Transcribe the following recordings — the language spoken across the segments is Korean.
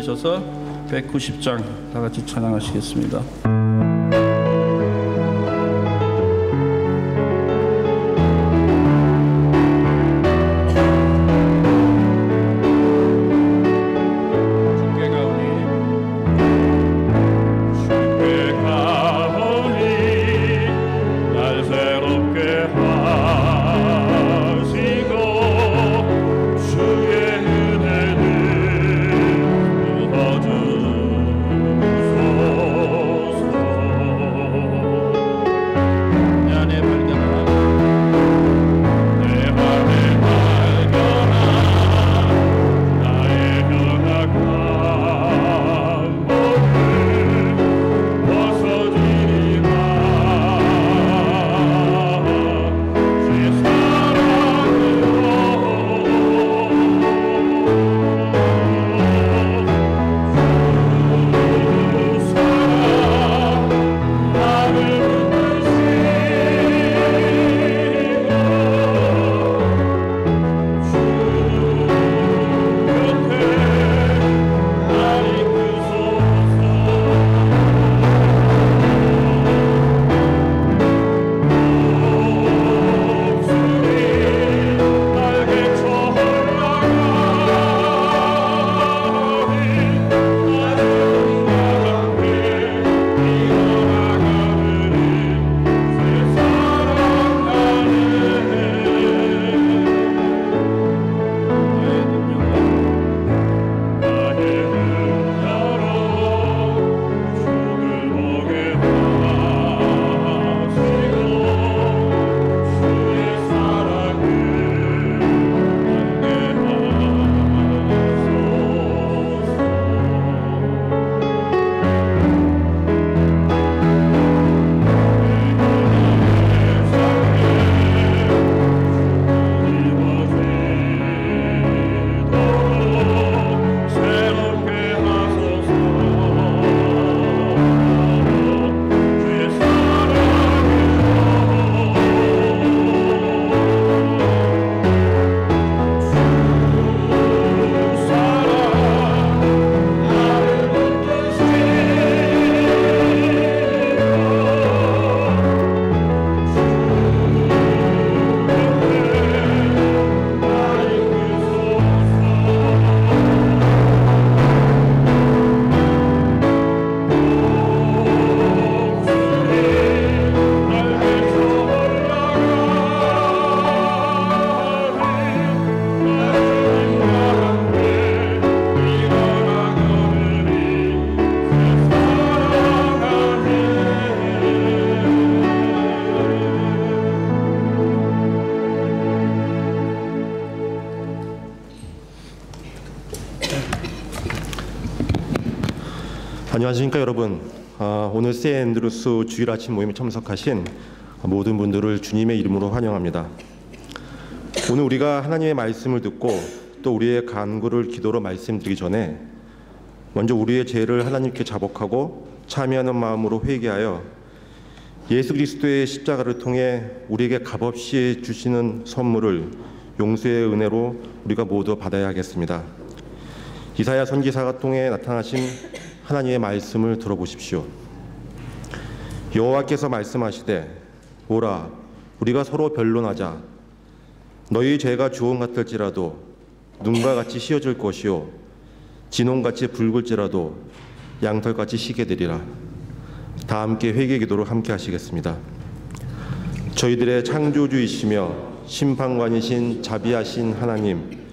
앉으셔서 190장 다 같이 찬양하시겠습니다. 안녕하십니까 여러분. 오늘 세 앤드루스 주일 아침 모임에 참석하신 모든 분들을 주님의 이름으로 환영합니다. 오늘 우리가 하나님의 말씀을 듣고 또 우리의 간구를 기도로 말씀드리기 전에 먼저 우리의 죄를 하나님께 자복하고 참여하는 마음으로 회개하여 예수 그리스도의 십자가를 통해 우리에게 값없이 주시는 선물을 용서의 은혜로 우리가 모두 받아야 하겠습니다. 이사야 선지자가 통해 나타나신 하나님의 말씀을 들어보십시오. 여호와께서 말씀하시되 오라 우리가 서로 변론하자. 너희 죄가 주홍 같을지라도 눈과 같이 휘어질 것이요 진홍같이 붉을지라도 양털같이 희게 되리라. 다 함께 회개 기도로 함께 하시겠습니다. 저희들의 창조주이시며 심판관이신 자비하신 하나님,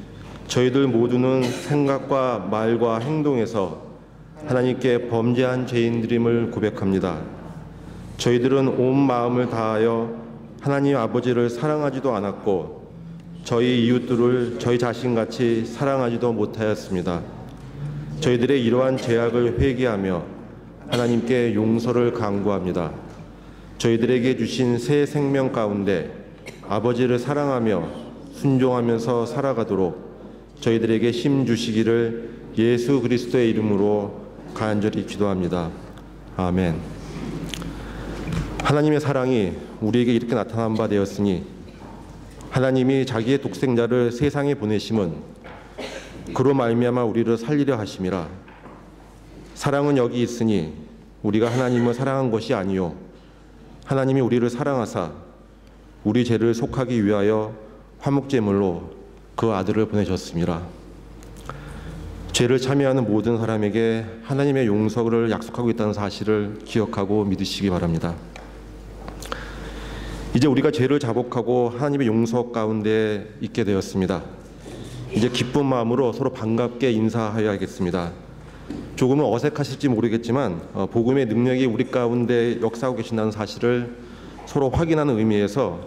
저희들 모두는 생각과 말과 행동에서 하나님께 범죄한 죄인들임을 고백합니다. 저희들은 온 마음을 다하여 하나님 아버지를 사랑하지도 않았고 저희 이웃들을 저희 자신같이 사랑하지도 못하였습니다. 저희들의 이러한 죄악을 회개하며 하나님께 용서를 간구합니다. 저희들에게 주신 새 생명 가운데 아버지를 사랑하며 순종하면서 살아가도록 저희들에게 힘 주시기를 예수 그리스도의 이름으로 간절히 기도합니다. 아멘. 하나님의 사랑이 우리에게 이렇게 나타난 바 되었으니 하나님이 자기의 독생자를 세상에 보내심은 그로 말미암아 우리를 살리려 하심이라. 사랑은 여기 있으니 우리가 하나님을 사랑한 것이 아니요 하나님이 우리를 사랑하사 우리 죄를 속하기 위하여 화목제물로 그 아들을 보내셨습니다. 죄를 참여하는 모든 사람에게 하나님의 용서를 약속하고 있다는 사실을 기억하고 믿으시기 바랍니다. 이제 우리가 죄를 자복하고 하나님의 용서 가운데 있게 되었습니다. 이제 기쁜 마음으로 서로 반갑게 인사하여야겠습니다. 조금은 어색하실지 모르겠지만 복음의 능력이 우리 가운데 역사하고 계신다는 사실을 서로 확인하는 의미에서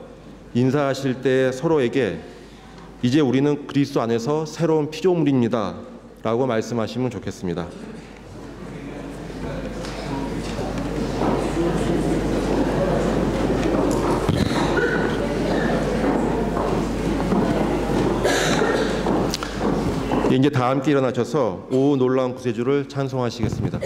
인사하실 때 서로에게 이제 우리는 그리스도 안에서 새로운 피조물입니다 라고 말씀하시면 좋겠습니다. 이제 다 함께 일어나셔서 오 놀라운 구세주를 찬송하시겠습니다.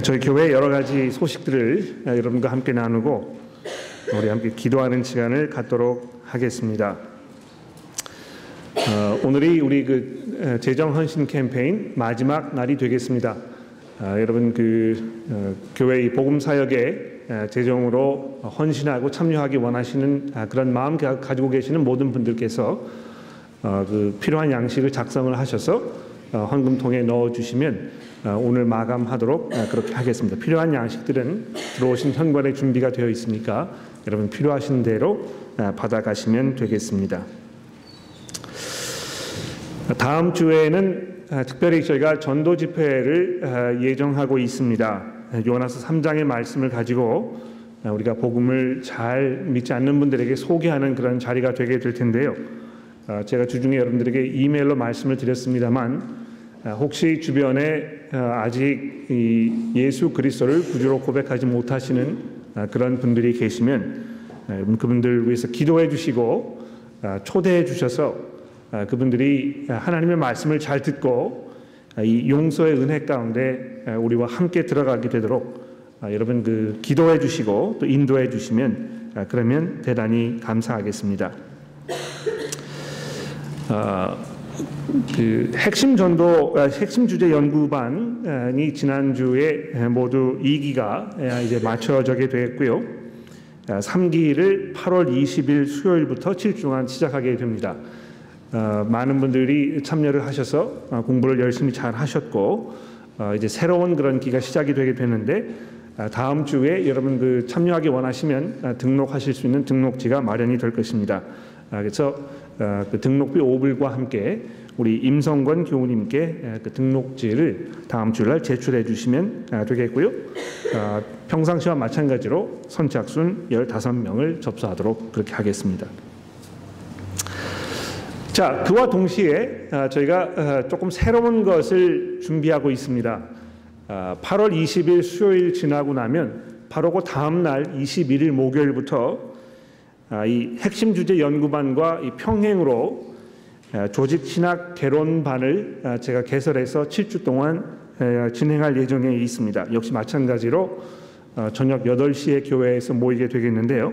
저희 교회 여러 가지 소식들을 여러분과 함께 나누고 우리 함께 기도하는 시간을 갖도록 하겠습니다. 오늘이 우리 재정 헌신 캠페인 마지막 날이 되겠습니다. 여러분 교회 복음 사역에 재정으로 헌신하고 참여하기 원하시는 그런 마음 가지고 계시는 모든 분들께서 필요한 양식을 작성을 하셔서 헌금통에 넣어주시면 오늘 마감하도록 그렇게 하겠습니다. 필요한 양식들은 들어오신 현관에 준비가 되어 있으니까 여러분 필요하신 대로 받아가시면 되겠습니다. 다음 주에는 특별히 저희가 전도 집회를 예정하고 있습니다. 요나서 3장의 말씀을 가지고 우리가 복음을 잘 믿지 않는 분들에게 소개하는 그런 자리가 되게 될 텐데요. 제가 주중에 여러분들에게 이메일로 말씀을 드렸습니다만 혹시 주변에 아직 이 예수 그리스도를 구주로 고백하지 못하시는 그런 분들이 계시면 그분들 위해서 기도해 주시고 초대해 주셔서 그분들이 하나님의 말씀을 잘 듣고 이 용서의 은혜 가운데 우리와 함께 들어가게 되도록 여러분 기도해 주시고 또 인도해 주시면 그러면 대단히 감사하겠습니다. 핵심 주제 연구반이 지난주에 모두 2기가 이제 마쳐지게 되었고요. 3기를 8월 20일 수요일부터 7주 동안 시작하게 됩니다. 많은 분들이 참여를 하셔서 공부를 열심히 잘 하셨고 이제 새로운 그런 기가 시작이 되게 되는데 다음 주에 여러분 참여하기 원하시면 등록하실 수 있는 등록지가 마련이 될 것입니다. 그래서 등록비 5불과 함께 우리 임성권 교우님께 등록지를 다음 주날 제출해 주시면 되겠고요. 평상시와 마찬가지로 선착순 15명을 접수하도록 그렇게 하겠습니다. 자, 그와 동시에 저희가 조금 새로운 것을 준비하고 있습니다. 8월 20일 수요일 지나고 나면 바로 그 다음 날 21일 목요일부터 이 핵심 주제 연구반과 이 평행으로 조직 신학 개론반을 제가 개설해서 7주 동안 진행할 예정에 있습니다. 역시 마찬가지로 저녁 8시에 교회에서 모이게 되겠는데요.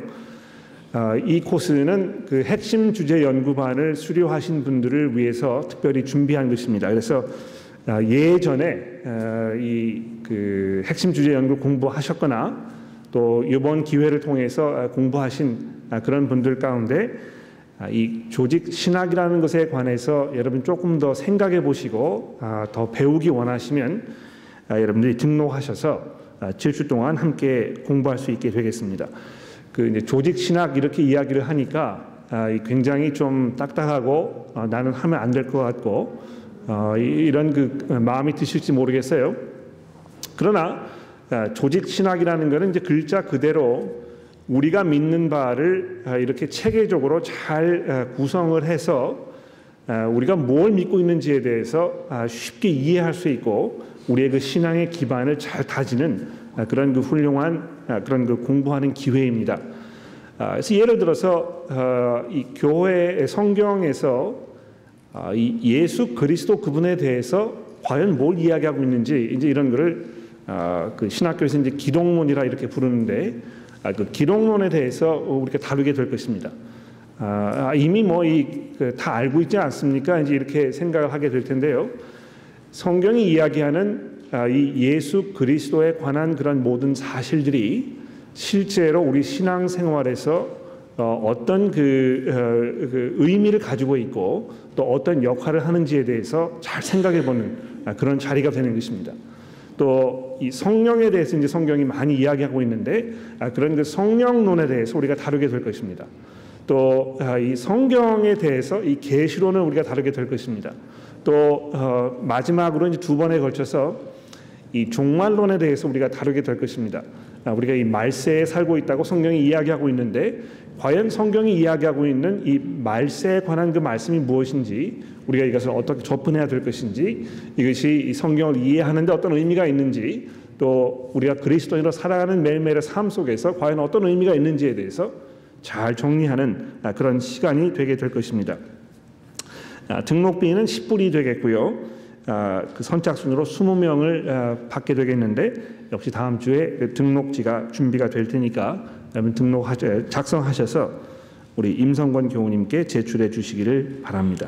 이 코스는 핵심 주제 연구반을 수료하신 분들을 위해서 특별히 준비한 것입니다. 그래서 예전에 이 핵심 주제 연구 공부하셨거나 또 이번 기회를 통해서 공부하신 그런 분들 가운데 이 조직 신학이라는 것에 관해서 여러분 조금 더 생각해 보시고 더 배우기 원하시면 여러분들이 등록하셔서 7주 동안 함께 공부할 수 있게 되겠습니다. 이제 조직 신학 이렇게 이야기를 하니까 굉장히 좀 딱딱하고 나는 하면 안 될 것 같고 이런 마음이 드실지 모르겠어요. 그러나 조직 신학이라는 것은 이제 글자 그대로 우리가 믿는 바를 이렇게 체계적으로 잘 구성을 해서 우리가 뭘 믿고 있는지에 대해서 쉽게 이해할 수 있고 우리의 신앙의 기반을 잘 다지는 그런 훌륭한 그런 공부하는 기회입니다. 그래서 예를 들어서 이 교회 성경에서 이 예수 그리스도 그분에 대해서 과연 뭘 이야기하고 있는지 이제 이런 거를 신학교에서 이제 기독론이라 이렇게 부르는데 기독론에 대해서 우리가 다루게 될 것입니다. 이미 다 알고 있지 않습니까? 이제 이렇게 생각을 하게 될 텐데요. 성경이 이야기하는 이 예수 그리스도에 관한 그런 모든 사실들이 실제로 우리 신앙생활에서 어떤 의미를 가지고 있고 또 어떤 역할을 하는지에 대해서 잘 생각해보는 그런 자리가 되는 것입니다. 또 이 성령에 대해서 이제 성경이 많이 이야기하고 있는데 그런 성령론에 대해서 우리가 다루게 될 것입니다. 또 이 성경에 대해서 이 계시론을 우리가 다루게 될 것입니다. 또 마지막으로 이제 2번에 걸쳐서 이 종말론에 대해서 우리가 다루게 될 것입니다. 우리가 이 말세에 살고 있다고 성경이 이야기하고 있는데 과연 성경이 이야기하고 있는 이 말세에 관한 그 말씀이 무엇인지 우리가 이것을 어떻게 접근해야 될 것인지 이것이 이 성경을 이해하는 데 어떤 의미가 있는지 또 우리가 그리스도인으로 살아가는 매일매일의 삶 속에서 과연 어떤 의미가 있는지에 대해서 잘 정리하는 그런 시간이 되게 될 것입니다. 등록비는 10불이 되겠고요. 그 선착순으로 20명을 받게 되겠는데 역시 다음 주에 그 등록지가 준비가 될 테니까 여러분 작성하셔서 우리 임성권 교우님께 제출해 주시기를 바랍니다.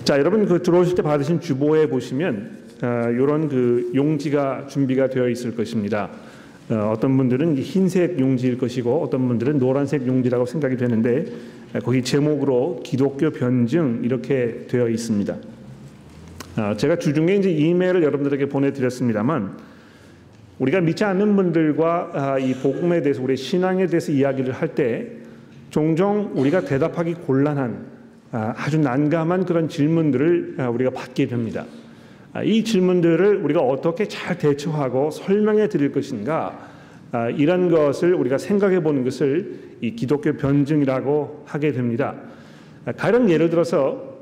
자, 여러분 그 들어오실 때 받으신 주보에 보시면 이런 그 용지가 준비가 되어 있을 것입니다. 어떤 분들은 흰색 용지일 것이고 어떤 분들은 노란색 용지라고 생각이 되는데 거기 제목으로 기독교 변증 이렇게 되어 있습니다. 제가 주중에 이제 이메일을 여러분들에게 보내드렸습니다만 우리가 믿지 않는 분들과 이 복음에 대해서 우리의 신앙에 대해서 이야기를 할 때 종종 우리가 대답하기 곤란한 아주 난감한 그런 질문들을 우리가 받게 됩니다. 이 질문들을 우리가 어떻게 잘 대처하고 설명해 드릴 것인가 이런 것을 우리가 생각해 보는 것을 이 기독교 변증이라고 하게 됩니다. 가령 예를 들어서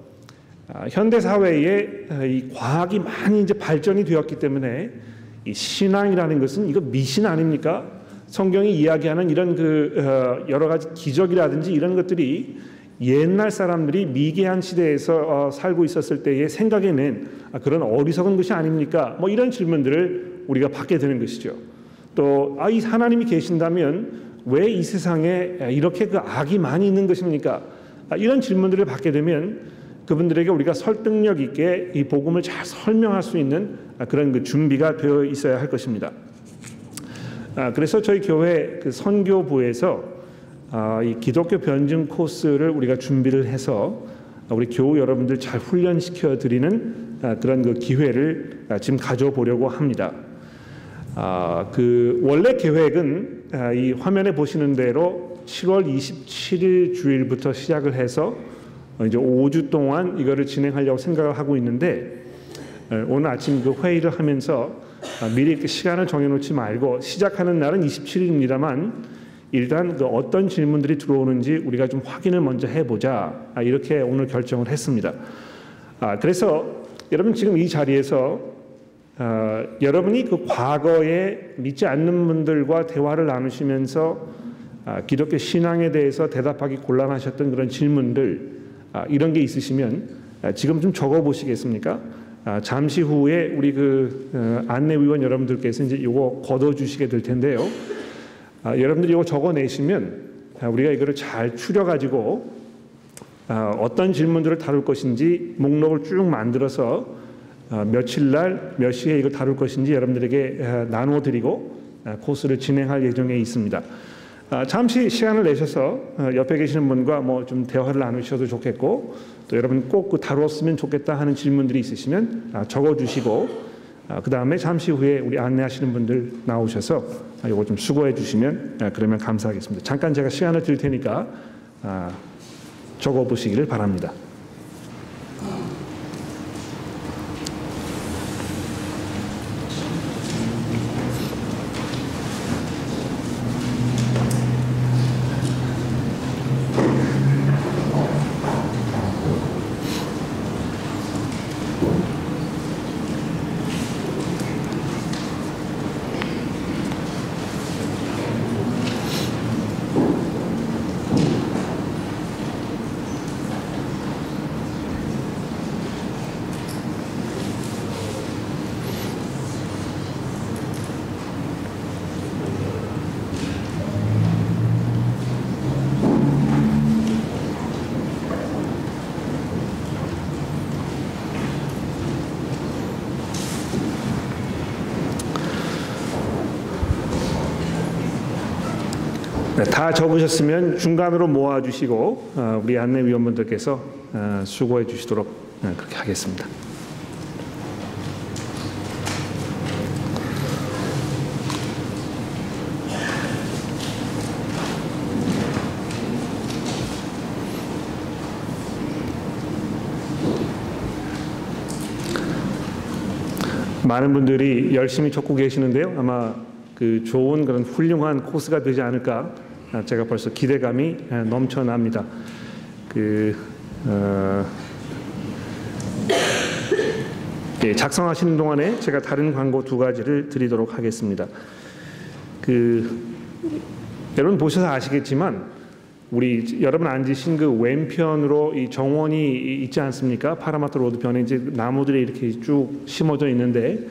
현대 사회에 이 과학이 많이 이제 발전이 되었기 때문에 이 신앙이라는 것은 이거 미신 아닙니까? 성경이 이야기하는 이런 그 여러 가지 기적이라든지 이런 것들이 옛날 사람들이 미개한 시대에서 살고 있었을 때의 생각에는 그런 어리석은 것이 아닙니까? 뭐 이런 질문들을 우리가 받게 되는 것이죠. 또 이 하나님이 계신다면 왜 이 세상에 이렇게 그 악이 많이 있는 것입니까? 이런 질문들을 받게 되면 그분들에게 우리가 설득력 있게 이 복음을 잘 설명할 수 있는 그런 그 준비가 되어 있어야 할 것입니다. 그래서 저희 교회 그 선교부에서 이 기독교 변증 코스를 우리가 준비를 해서 우리 교우 여러분들 잘 훈련시켜 드리는 그런 그 기회를 지금 가져보려고 합니다. 그 원래 계획은 이 화면에 보시는 대로 7월 27일 주일부터 시작을 해서 이제 5주 동안 이거를 진행하려고 생각을 하고 있는데 오늘 아침 그 회의를 하면서 미리 그 시간을 정해놓지 말고 시작하는 날은 27일입니다만 일단 그 어떤 질문들이 들어오는지 우리가 좀 확인을 먼저 해보자 이렇게 오늘 결정을 했습니다. 그래서 여러분 지금 이 자리에서 여러분이 그 과거에 믿지 않는 분들과 대화를 나누시면서 기독교 신앙에 대해서 대답하기 곤란하셨던 그런 질문들 이런 게 있으시면 지금 좀 적어 보시겠습니까? 잠시 후에 우리 그 안내위원 여러분들께서 이제 이거 걷어 주시게 될 텐데요. 여러분들이 이거 적어 내시면 우리가 이거를 잘 추려 가지고 어떤 질문들을 다룰 것인지 목록을 쭉 만들어서 며칠 날 몇 시에 이걸 다룰 것인지 여러분들에게 나누어 드리고 코스를 진행할 예정에 있습니다. 잠시 시간을 내셔서 옆에 계시는 분과 뭐 좀 대화를 나누셔도 좋겠고 또 여러분 꼭 그 다루었으면 좋겠다 하는 질문들이 있으시면 적어주시고 그 다음에 잠시 후에 우리 안내하시는 분들 나오셔서 이거 좀 수고해 주시면 그러면 감사하겠습니다. 잠깐 제가 시간을 드릴 테니까 적어보시기를 바랍니다. 다 적으셨으면 중간으로 모아주시고 우리 안내위원분들께서 수고해 주시도록 그렇게 하겠습니다. 많은 분들이 열심히 적고 계시는데요. 아마 그 좋은 그런 훌륭한 코스가 되지 않을까 제가 벌써 기대감이 넘쳐납니다. 작성하시는 동안에 제가 다른 광고 두 가지를 드리도록 하겠습니다. 여러분 보셔서 아시겠지만 우리 여러분 앉으신 그 왼편으로 이 정원이 있지 않습니까? 파라마트 로드 편에 이제 나무들이 이렇게 쭉 심어져 있는데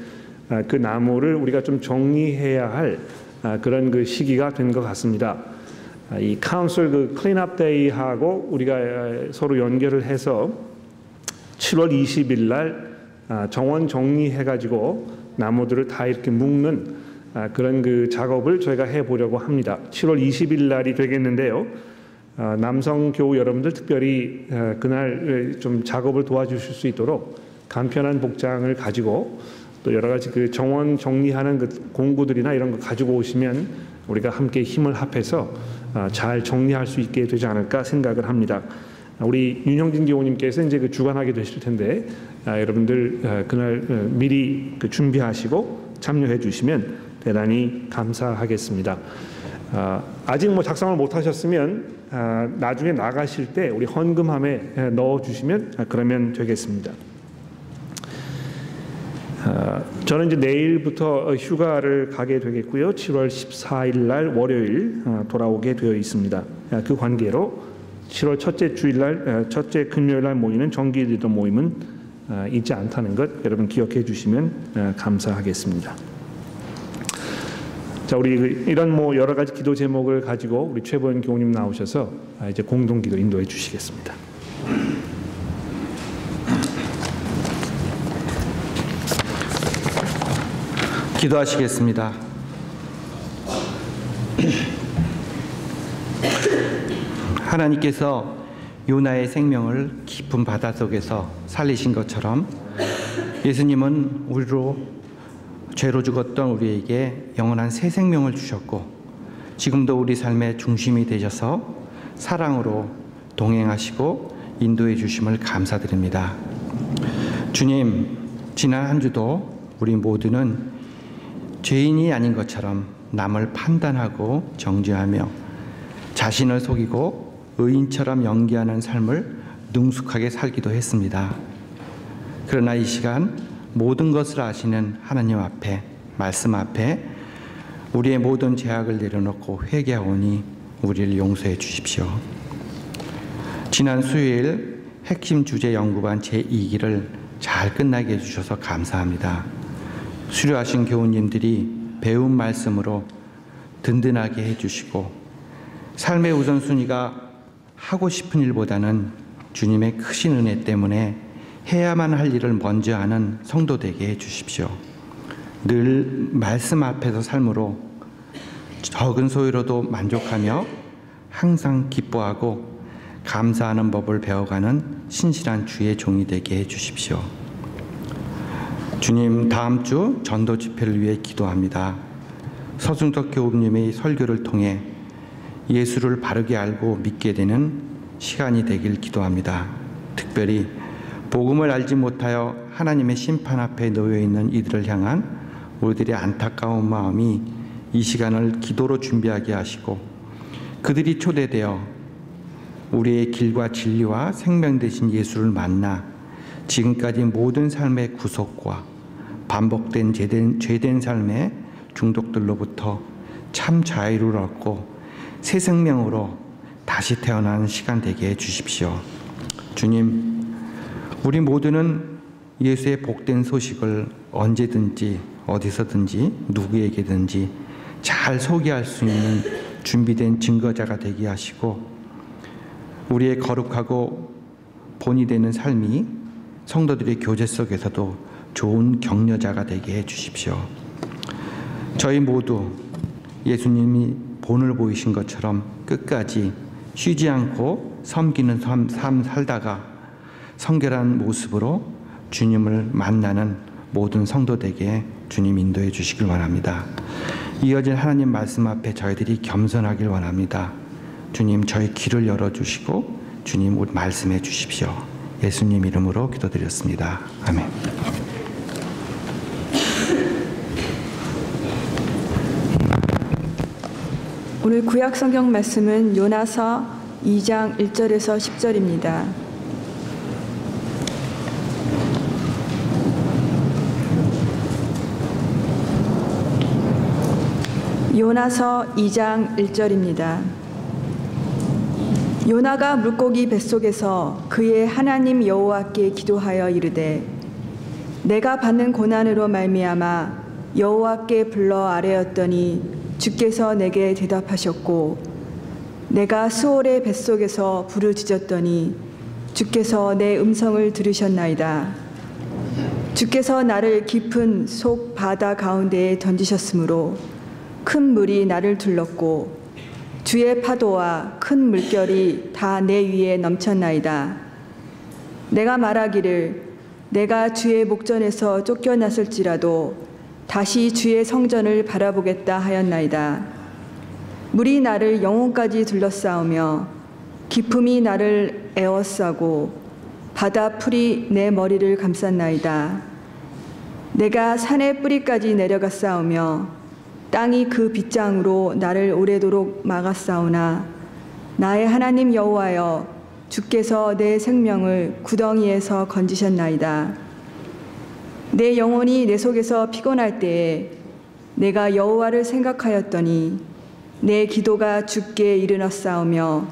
그 나무를 우리가 좀 정리해야 할 그런 그 시기가 된 것 같습니다. 이 카운슬 그 클린업 데이하고 우리가 서로 연결을 해서 7월 20일 날 정원 정리해가지고 나무들을 다 이렇게 묶는 그런 그 작업을 저희가 해보려고 합니다. 7월 20일 날이 되겠는데요. 남성 교우 여러분들 특별히 그날 좀 작업을 도와주실 수 있도록 간편한 복장을 가지고 또 여러 가지 그 정원 정리하는 그 공구들이나 이런 거 가지고 오시면 우리가 함께 힘을 합해서 잘 정리할 수 있게 되지 않을까 생각을 합니다. 우리 윤형진 교우님께서 이제 그 주관하게 되실 텐데 여러분들 그날 미리 그 준비하시고 참여해 주시면 대단히 감사하겠습니다. 아직 뭐 작성을 못 하셨으면 나중에 나가실 때 우리 헌금함에 넣어 주시면 그러면 되겠습니다. 저는 이제 내일부터 휴가를 가게 되겠고요. 7월 14일 날 월요일 돌아오게 되어 있습니다. 그 관계로 7월 첫째 주일 날, 첫째 금요일 날 모이는 정기 리더 모임은 있지 않다는 것 여러분 기억해 주시면 감사하겠습니다. 자, 우리 이런 뭐 여러 가지 기도 제목을 가지고 우리 최보현 교우님 나오셔서 이제 공동 기도 인도해 주시겠습니다. 기도하시겠습니다. 하나님께서 요나의 생명을 깊은 바다 속에서 살리신 것처럼 예수님은 우리로 죄로 죽었던 우리에게 영원한 새 생명을 주셨고 지금도 우리 삶의 중심이 되셔서 사랑으로 동행하시고 인도해 주심을 감사드립니다. 주님, 지난 한 주도 우리 모두는 죄인이 아닌 것처럼 남을 판단하고 정죄하며 자신을 속이고 의인처럼 연기하는 삶을 능숙하게 살기도 했습니다. 그러나 이 시간 모든 것을 아시는 하나님 앞에, 말씀 앞에 우리의 모든 죄악을 내려놓고 회개하오니 우리를 용서해 주십시오. 지난 수요일 핵심 주제 연구반 제2기를 잘 끝나게 해주셔서 감사합니다. 수료하신 교우님들이 배운 말씀으로 든든하게 해주시고 삶의 우선순위가 하고 싶은 일보다는 주님의 크신 은혜 때문에 해야만 할 일을 먼저 하는 성도 되게 해주십시오. 늘 말씀 앞에서 삶으로 적은 소유로도 만족하며 항상 기뻐하고 감사하는 법을 배워가는 신실한 주의 종이 되게 해주십시오. 주님, 다음 주 전도 집회를 위해 기도합니다. 서중덕 교우님의 설교를 통해 예수를 바르게 알고 믿게 되는 시간이 되길 기도합니다. 특별히 복음을 알지 못하여 하나님의 심판 앞에 놓여 있는 이들을 향한 우리들의 안타까운 마음이 이 시간을 기도로 준비하게 하시고 그들이 초대되어 우리의 길과 진리와 생명 되신 예수를 만나 지금까지 모든 삶의 구속과 반복된 죄된 삶의 중독들로부터 참 자유를 얻고 새 생명으로 다시 태어나는 시간 되게 해주십시오. 주님, 우리 모두는 예수의 복된 소식을 언제든지 어디서든지 누구에게든지 잘 소개할 수 있는 준비된 증거자가 되게 하시고 우리의 거룩하고 본이 되는 삶이 성도들의 교제 속에서도 좋은 격려자가 되게 해주십시오. 저희 모두 예수님이 본을 보이신 것처럼 끝까지 쉬지 않고 섬기는 삶 살다가 성결한 모습으로 주님을 만나는 모든 성도들에게 주님 인도해 주시길 원합니다. 이어진 하나님 말씀 앞에 저희들이 겸손하길 원합니다. 주님, 저희 귀를 열어주시고 주님 우리 말씀해 주십시오. 예수님 이름으로 기도드렸습니다. 아멘. 오늘 구약 성경 말씀은 요나서 2장 1절에서 10절입니다. 요나서 2장 1절입니다. 요나가 물고기 뱃속에서 그의 하나님 여호와께 기도하여 이르되 내가 받는 고난으로 말미암아 여호와께 불러 아뢰었더니 주께서 내게 대답하셨고 내가 수올의 뱃속에서 부르짖었더니 주께서 내 음성을 들으셨나이다. 주께서 나를 깊은 속 바다 가운데에 던지셨으므로 큰 물이 나를 둘렀고 주의 파도와 큰 물결이 다 내 위에 넘쳤나이다. 내가 말하기를 내가 주의 목전에서 쫓겨났을지라도 다시 주의 성전을 바라보겠다 하였나이다. 물이 나를 영혼까지 둘러싸우며 깊음이 나를 에워싸고 바다 풀이 내 머리를 감쌌나이다. 내가 산의 뿌리까지 내려갔사오며 땅이 그 빗장으로 나를 오래도록 막았사오나 나의 하나님 여호와여 주께서 내 생명을 구덩이에서 건지셨나이다. 내 영혼이 내 속에서 피곤할 때에 내가 여호와를 생각하였더니 내 기도가 주께 이르렀사오며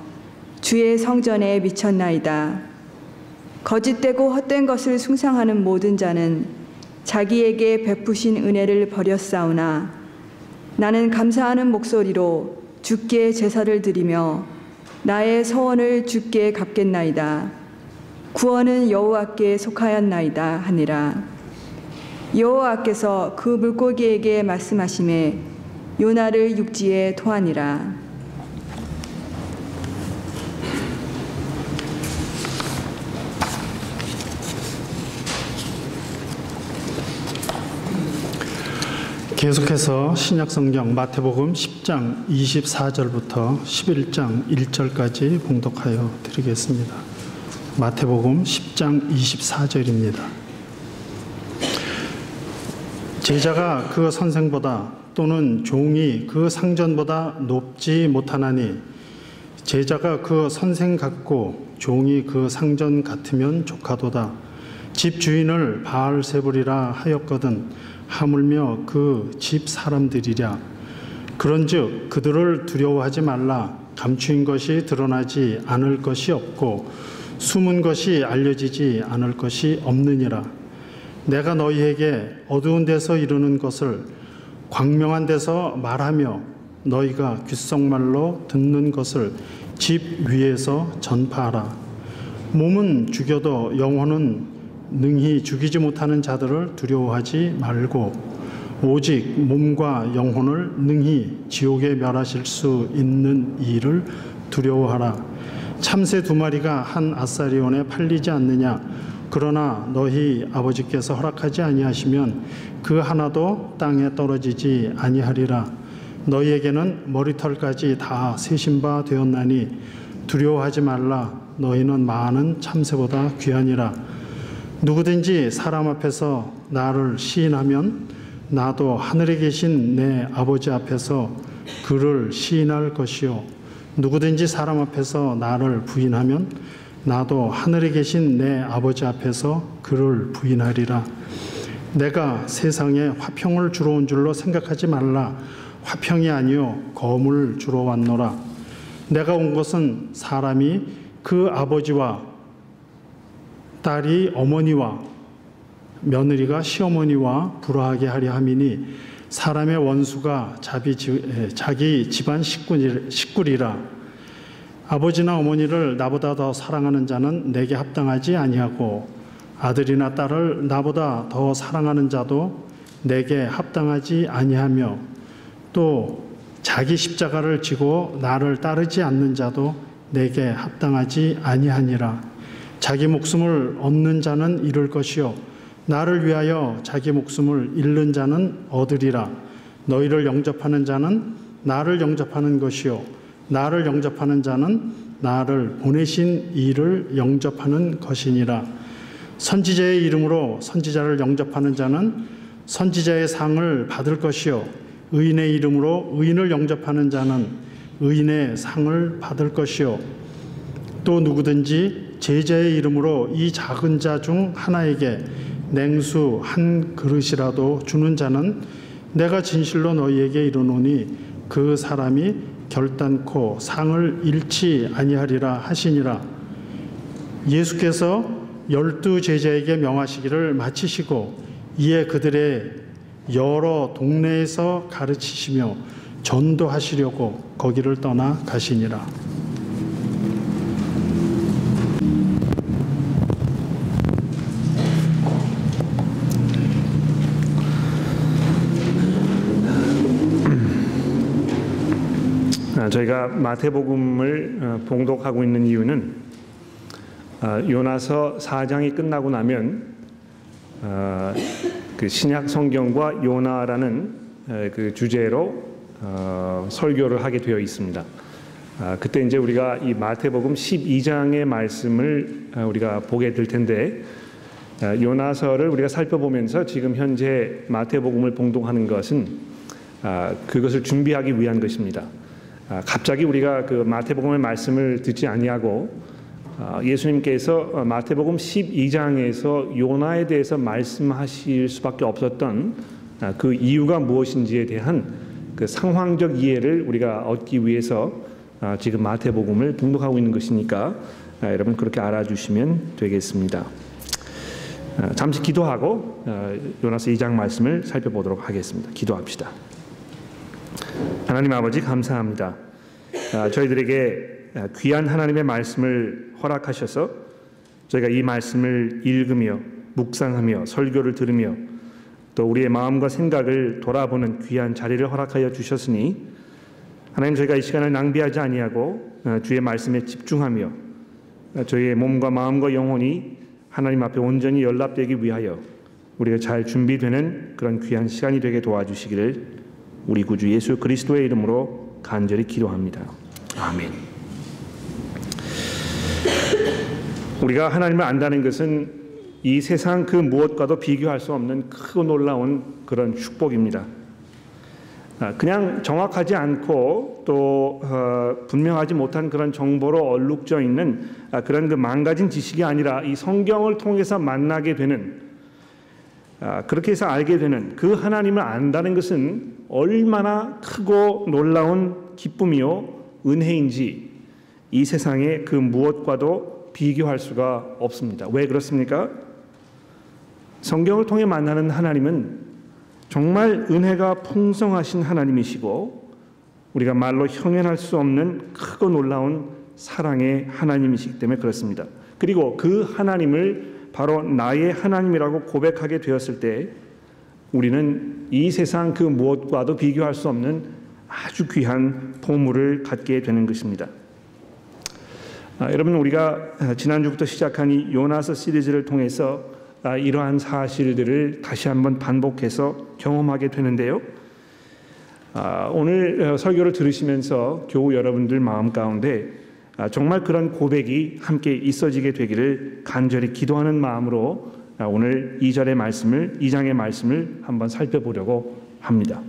주의 성전에 미쳤나이다. 거짓되고 헛된 것을 숭상하는 모든 자는 자기에게 베푸신 은혜를 버렸사오나 나는 감사하는 목소리로 주께 제사를 드리며 나의 서원을 주께 갚겠나이다. 구원은 여호와께 속하였나이다 하니라. 여호와께서 그 물고기에게 말씀하시매 요나를 육지에 토하니라. 계속해서 신약성경 마태복음 10장 24절부터 11장 1절까지 봉독하여 드리겠습니다. 마태복음 10장 24절입니다. 제자가 그 선생보다 또는 종이 그 상전보다 높지 못하나니 제자가 그 선생 같고 종이 그 상전 같으면 조카도다. 집 주인을 바알세불이라 하였거든 하물며 그 집 사람들이랴. 그런즉 그들을 두려워하지 말라. 감추인 것이 드러나지 않을 것이 없고 숨은 것이 알려지지 않을 것이 없느니라. 내가 너희에게 어두운 데서 이루는 것을 광명한 데서 말하며 너희가 귓속말로 듣는 것을 집 위에서 전파하라. 몸은 죽여도 영혼은 능히 죽이지 못하는 자들을 두려워하지 말고 오직 몸과 영혼을 능히 지옥에 멸하실 수 있는 이를 두려워하라. 참새 2마리가 한 아사리온에 팔리지 않느냐. 그러나 너희 아버지께서 허락하지 아니하시면 그 하나도 땅에 떨어지지 아니하리라. 너희에게는 머리털까지 다 세신 바 되었나니 두려워하지 말라. 너희는 많은 참새보다 귀하니라. 누구든지 사람 앞에서 나를 시인하면 나도 하늘에 계신 내 아버지 앞에서 그를 시인할 것이요 누구든지 사람 앞에서 나를 부인하면 나도 하늘에 계신 내 아버지 앞에서 그를 부인하리라. 내가 세상에 화평을 주러 온 줄로 생각하지 말라. 화평이 아니요 검을 주러 왔노라. 내가 온 것은 사람이 그 아버지와 딸이 어머니와 며느리가 시어머니와 불화하게 하려 함이니 사람의 원수가 자기 집안 식구리라. 아버지나 어머니를 나보다 더 사랑하는 자는 내게 합당하지 아니하고 아들이나 딸을 나보다 더 사랑하는 자도 내게 합당하지 아니하며 또 자기 십자가를 지고 나를 따르지 않는 자도 내게 합당하지 아니하니라. 자기 목숨을 얻는 자는 잃을 것이요 나를 위하여 자기 목숨을 잃는 자는 얻으리라. 너희를 영접하는 자는 나를 영접하는 것이요 나를 영접하는 자는 나를 보내신 이를 영접하는 것이니라. 선지자의 이름으로 선지자를 영접하는 자는 선지자의 상을 받을 것이요 의인의 이름으로 의인을 영접하는 자는 의인의 상을 받을 것이요 또 누구든지 제자의 이름으로 이 작은 자 중 하나에게 냉수 한 그릇이라도 주는 자는 내가 진실로 너희에게 이르노니 그 사람이 결단코 상을 잃지 아니하리라 하시니라. 예수께서 12 제자에게 명하시기를 마치시고 이에 그들의 여러 동네에서 가르치시며 전도하시려고 거기를 떠나 가시니라. 저희가 마태복음을 봉독하고 있는 이유는 요나서 4장이 끝나고 나면 그 신약 성경과 요나라는 그 주제로 설교를 하게 되어 있습니다. 그때 이제 우리가 이 마태복음 12장의 말씀을 우리가 보게 될 텐데, 요나서를 우리가 살펴보면서 지금 현재 마태복음을 봉독하는 것은 그것을 준비하기 위한 것입니다. 갑자기 우리가 그 마태복음의 말씀을 듣지 아니하고 예수님께서 마태복음 12장에서 요나에 대해서 말씀하실 수밖에 없었던 그 이유가 무엇인지에 대한 그 상황적 이해를 우리가 얻기 위해서 지금 마태복음을 봉독하고 있는 것이니까 여러분 그렇게 알아주시면 되겠습니다. 잠시 기도하고 요나서 2장 말씀을 살펴보도록 하겠습니다. 기도합시다. 하나님 아버지 감사합니다. 저희들에게 귀한 하나님의 말씀을 허락하셔서 저희가 이 말씀을 읽으며 묵상하며 설교를 들으며 또 우리의 마음과 생각을 돌아보는 귀한 자리를 허락하여 주셨으니 하나님, 저희가 이 시간을 낭비하지 아니하고 주의 말씀에 집중하며 저희의 몸과 마음과 영혼이 하나님 앞에 온전히 연락되기 위하여 우리가 잘 준비되는 그런 귀한 시간이 되게 도와주시기를 우리 구주 예수 그리스도의 이름으로 간절히 기도합니다. 아멘. 우리가 하나님을 안다는 것은 이 세상 그 무엇과도 비교할 수 없는 크고 놀라운 그런 축복입니다. 그냥 정확하지 않고 또 분명하지 못한 그런 정보로 얼룩져 있는 그런 그 망가진 지식이 아니라 이 성경을 통해서 만나게 되는, 그렇게 해서 알게 되는 그 하나님을 안다는 것은 얼마나 크고 놀라운 기쁨이요 은혜인지 이 세상의 그 무엇과도 비교할 수가 없습니다. 왜 그렇습니까? 성경을 통해 만나는 하나님은 정말 은혜가 풍성하신 하나님이시고 우리가 말로 형언할 수 없는 크고 놀라운 사랑의 하나님이시기 때문에 그렇습니다. 그리고 그 하나님을 바로 나의 하나님이라고 고백하게 되었을 때 우리는 이 세상 그 무엇과도 비교할 수 없는 아주 귀한 보물을 갖게 되는 것입니다. 여러분, 우리가 지난주부터 시작한 이 요나서 시리즈를 통해서 이러한 사실들을 다시 한번 반복해서 경험하게 되는데요. 오늘 설교를 들으시면서 교우 여러분들 마음 가운데 정말 그런 고백이 함께 있어지게 되기를 간절히 기도하는 마음으로 오늘 2장의 말씀을 한번 살펴보려고 합니다.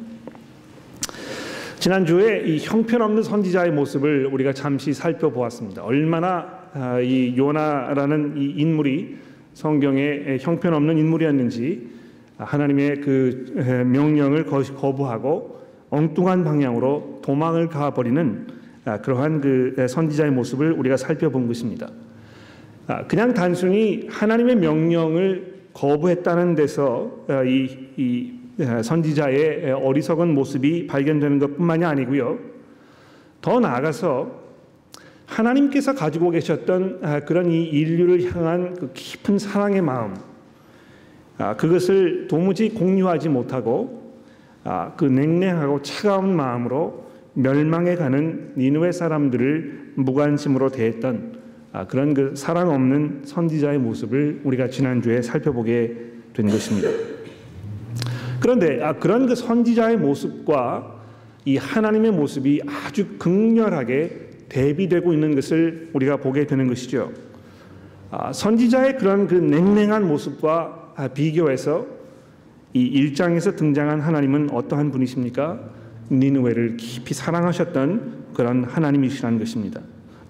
지난주에 이 형편없는 선지자의 모습을 우리가 잠시 살펴보았습니다. 얼마나 이 요나라는 이 인물이 성경에 형편없는 인물이었는지, 하나님의 그 명령을 거부하고 엉뚱한 방향으로 도망을 가버리는 그러한 그 선지자의 모습을 우리가 살펴본 것입니다. 그냥 단순히 하나님의 명령을 거부했다는 데서 이 선지자의 어리석은 모습이 발견되는 것뿐만이 아니고요. 더 나아가서 하나님께서 가지고 계셨던 그런 이 인류를 향한 그 깊은 사랑의 마음, 그것을 도무지 공유하지 못하고 그 냉랭하고 차가운 마음으로 멸망해 가는 니느웨 사람들을 무관심으로 대했던 그런 그 사랑 없는 선지자의 모습을 우리가 지난주에 살펴보게 된 것입니다. 그런데 그런 그 선지자의 모습과 이 하나님의 모습이 아주 극렬하게 대비되고 있는 것을 우리가 보게 되는 것이죠. 선지자의 그런 그 냉랭한 모습과 비교해서 이 1장에서 등장한 하나님은 어떠한 분이십니까? 니느웨를 깊이 사랑하셨던 그런 하나님이시라는 것입니다.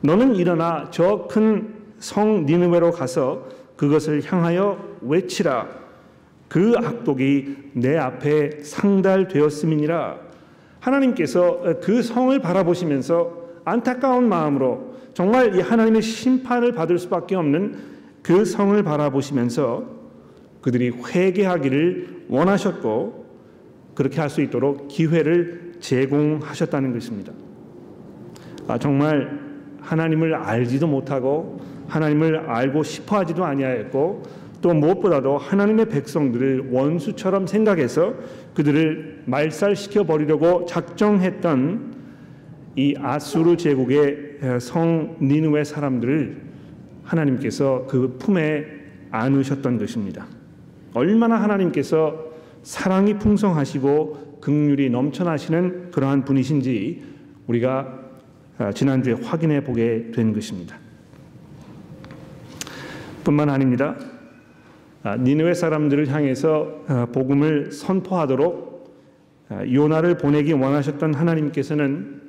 너는 일어나 저 큰 성 니느웨로 가서 그것을 향하여 외치라. 그 악독이 내 앞에 상달되었음이니라. 하나님께서 그 성을 바라보시면서 안타까운 마음으로 정말 이 하나님의 심판을 받을 수밖에 없는 그 성을 바라보시면서 그들이 회개하기를 원하셨고 그렇게 할 수 있도록 기회를 제공하셨다는 것입니다. 정말 하나님을 알지도 못하고 하나님을 알고 싶어하지도 아니하였고 또 무엇보다도 하나님의 백성들을 원수처럼 생각해서 그들을 말살시켜 버리려고 작정했던 이 아수르 제국의 성 니느웨 사람들을 하나님께서 그 품에 안으셨던 것입니다. 얼마나 하나님께서 사랑이 풍성하시고 긍휼이 넘쳐나시는 그러한 분이신지 우리가 지난주에 확인해 보게 된 것입니다. 뿐만 아닙니다. 니느웨 사람들을 향해서 복음을 선포하도록 요나를 보내기 원하셨던 하나님께서는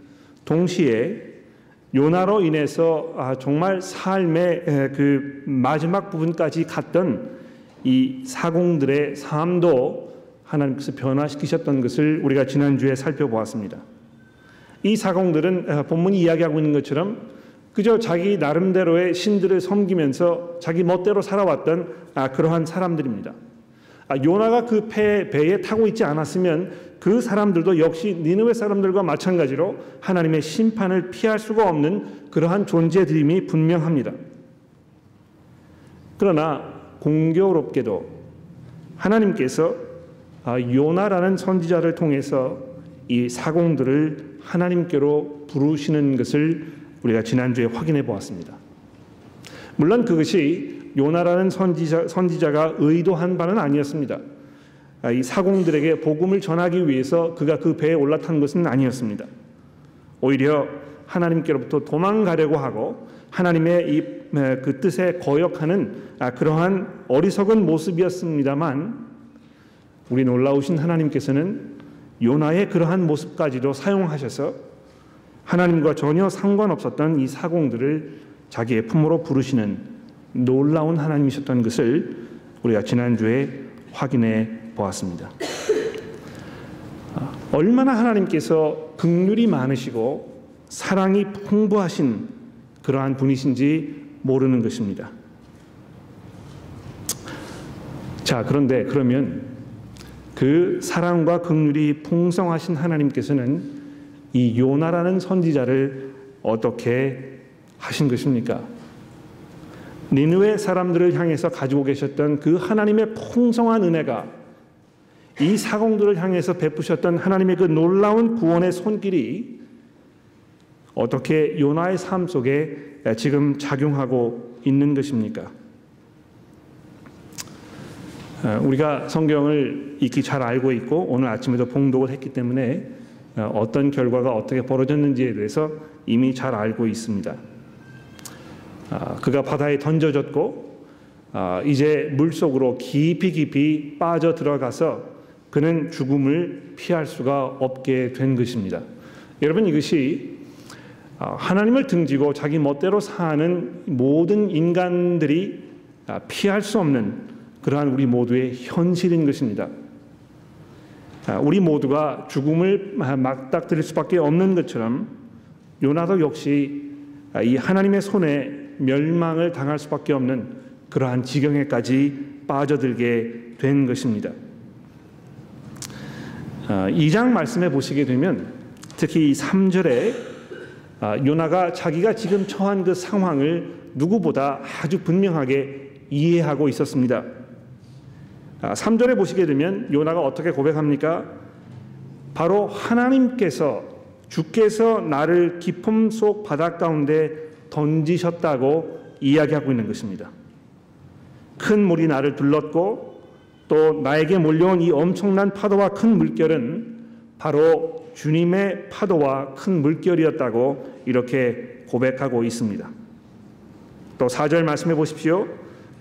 동시에 요나로 인해서 정말 삶의 그 마지막 부분까지 갔던 이 사공들의 삶도 하나님께서 변화시키셨던 것을 우리가 지난주에 살펴보았습니다. 이 사공들은 본문이 이야기하고 있는 것처럼 그저 자기 나름대로의 신들을 섬기면서 자기 멋대로 살아왔던 그러한 사람들입니다. 요나가 그 배에 타고 있지 않았으면 그 사람들도 역시 니느웨 사람들과 마찬가지로 하나님의 심판을 피할 수가 없는 그러한 존재들임이 분명합니다. 그러나 공교롭게도 하나님께서 요나라는 선지자를 통해서 이 사공들을 하나님께로 부르시는 것을 우리가 지난주에 확인해 보았습니다. 물론 그것이 요나라는 선지자가 의도한 바는 아니었습니다. 이 사공들에게 복음을 전하기 위해서 그가 그 배에 올라탄 것은 아니었습니다. 오히려 하나님께로부터 도망가려고 하고 하나님의 그 뜻에 거역하는 그러한 어리석은 모습이었습니다만 우리 놀라우신 하나님께서는 요나의 그러한 모습까지도 사용하셔서 하나님과 전혀 상관없었던 이 사공들을 자기의 품으로 부르시는 놀라운 하나님이셨던 것을 우리가 지난주에 확인해 보았습니다. 얼마나 하나님께서 긍휼이 많으시고 사랑이 풍부하신 그러한 분이신지 모르는 것입니다. 자, 그러면 그 사랑과 긍휼이 풍성하신 하나님께서는 이 요나라는 선지자를 어떻게 하신 것입니까? 니느웨 사람들을 향해서 가지고 계셨던 그 하나님의 풍성한 은혜가 이 사공들을 향해서 베푸셨던 하나님의 그 놀라운 구원의 손길이 어떻게 요나의 삶 속에 지금 작용하고 있는 것입니까? 우리가 성경을 익히 잘 알고 있고 오늘 아침에도 봉독을 했기 때문에 어떤 결과가 어떻게 벌어졌는지에 대해서 이미 잘 알고 있습니다. 그가 바다에 던져졌고 이제 물속으로 깊이 빠져 들어가서 그는 죽음을 피할 수가 없게 된 것입니다. 여러분, 이것이 하나님을 등지고 자기 멋대로 사는 모든 인간들이 피할 수 없는 그러한 우리 모두의 현실인 것입니다. 우리 모두가 죽음을 맞닥뜨릴 수밖에 없는 것처럼 요나도 역시 이 하나님의 손에 멸망을 당할 수밖에 없는 그러한 지경에까지 빠져들게 된 것입니다. 2장 말씀해 보시게 되면 특히 3절에 요나가 자기가 지금 처한 그 상황을 누구보다 아주 분명하게 이해하고 있었습니다. 3절에 보시게 되면 요나가 어떻게 고백합니까? 바로 하나님께서 주께서 나를 깊음 속 바다 가운데 던지셨다고 이야기하고 있는 것입니다. 큰 물이 나를 둘렀고 또 나에게 몰려온 이 엄청난 파도와 큰 물결은 바로 주님의 파도와 큰 물결이었다고 이렇게 고백하고 있습니다. 또 4절 말씀해 보십시오.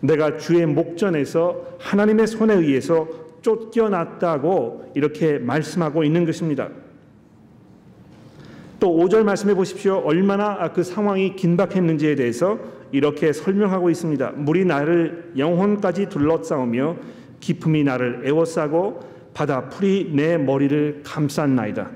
내가 주의 목전에서 하나님의 손에 의해서 쫓겨났다고 이렇게 말씀하고 있는 것입니다. 또 5절 말씀해 보십시오. 얼마나 그 상황이 긴박했는지에 대해서 이렇게 설명하고 있습니다. 물이 나를 영혼까지 둘러싸우며 깊음이 나를 에워싸고 바다 풀이 내 머리를 감쌌나이다.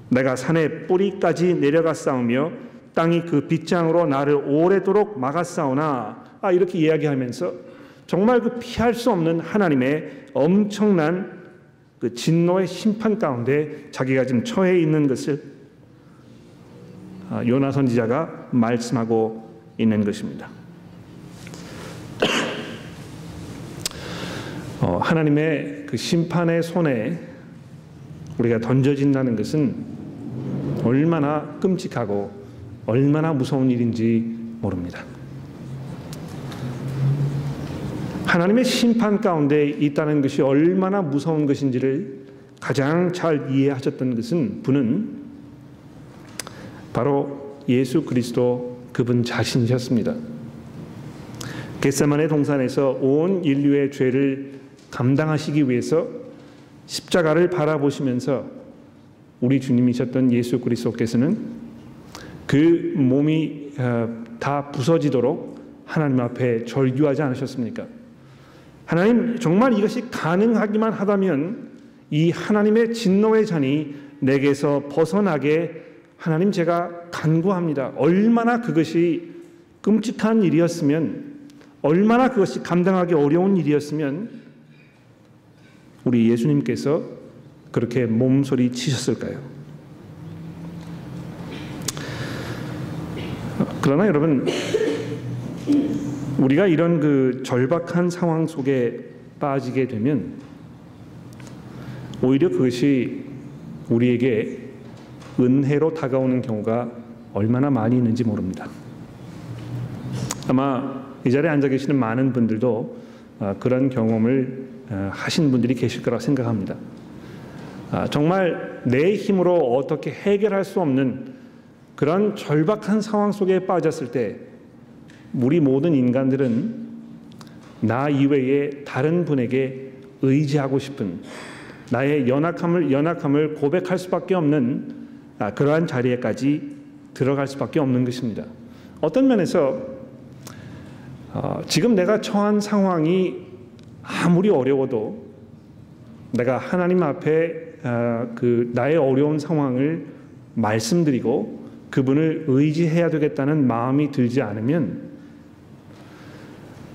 내가 산의 뿌리까지 내려갔사오며 땅이 그 빗장으로 나를 오래도록 막았사오나 이렇게 이야기하면서 정말 그 피할 수 없는 하나님의 엄청난 그 진노의 심판 가운데 자기가 지금 처해 있는 것을 요나 선지자가 말씀하고 있는 것입니다. 하나님의 그 심판의 손에 우리가 던져진다는 것은 얼마나 끔찍하고 얼마나 무서운 일인지 모릅니다. 하나님의 심판 가운데 있다는 것이 얼마나 무서운 것인지를 가장 잘 이해하셨던 것은 분은 바로 예수 그리스도 그분 자신이셨습니다. 겟세마네 동산에서 온 인류의 죄를 감당하시기 위해서 십자가를 바라보시면서 우리 주님이셨던 예수 그리스도께서는 그 몸이 다 부서지도록 하나님 앞에 절규하지 않으셨습니까? 하나님, 정말 이것이 가능하기만 하다면 이 하나님의 진노의 잔이 내게서 벗어나게 하나님 제가 간구합니다. 얼마나 그것이 끔찍한 일이었으면, 얼마나 그것이 감당하기 어려운 일이었으면 우리 예수님께서 그렇게 몸소리 치셨을까요? 그러나 여러분, 우리가 이런 그 절박한 상황 속에 빠지게 되면 오히려 그것이 우리에게 은혜로 다가오는 경우가 얼마나 많이 있는지 모릅니다. 아마 이 자리에 앉아 계시는 많은 분들도 그런 경험을 하신 분들이 계실 거라고 생각합니다. 정말 내 힘으로 어떻게 해결할 수 없는 그런 절박한 상황 속에 빠졌을 때 우리 모든 인간들은 나 이외에 다른 분에게 의지하고 싶은, 나의 연약함을 고백할 수밖에 없는 그러한 자리에까지 들어갈 수밖에 없는 것입니다. 어떤 면에서 지금 내가 처한 상황이 아무리 어려워도 내가 하나님 앞에 그 나의 어려운 상황을 말씀드리고 그분을 의지해야 되겠다는 마음이 들지 않으면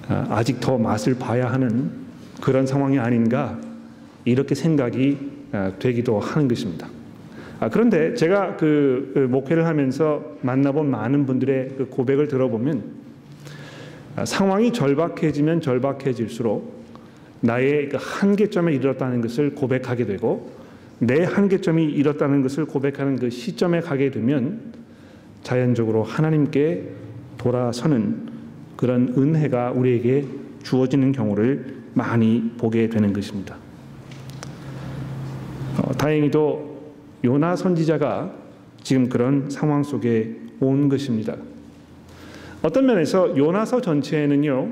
아직 더 맛을 봐야 하는 그런 상황이 아닌가, 이렇게 생각이 되기도 하는 것입니다. 그런데 제가 그 목회를 하면서 만나본 많은 분들의 그 고백을 들어보면 상황이 절박해지면 절박해질수록 나의 그 한계점에 이르렀다는 것을 고백하게 되고, 내 한계점이 이뤘다는 것을 고백하는 그 시점에 가게 되면 자연적으로 하나님께 돌아서는 그런 은혜가 우리에게 주어지는 경우를 많이 보게 되는 것입니다. 다행히도 요나 선지자가 지금 그런 상황 속에 온 것입니다. 어떤 면에서 요나서 전체에는요,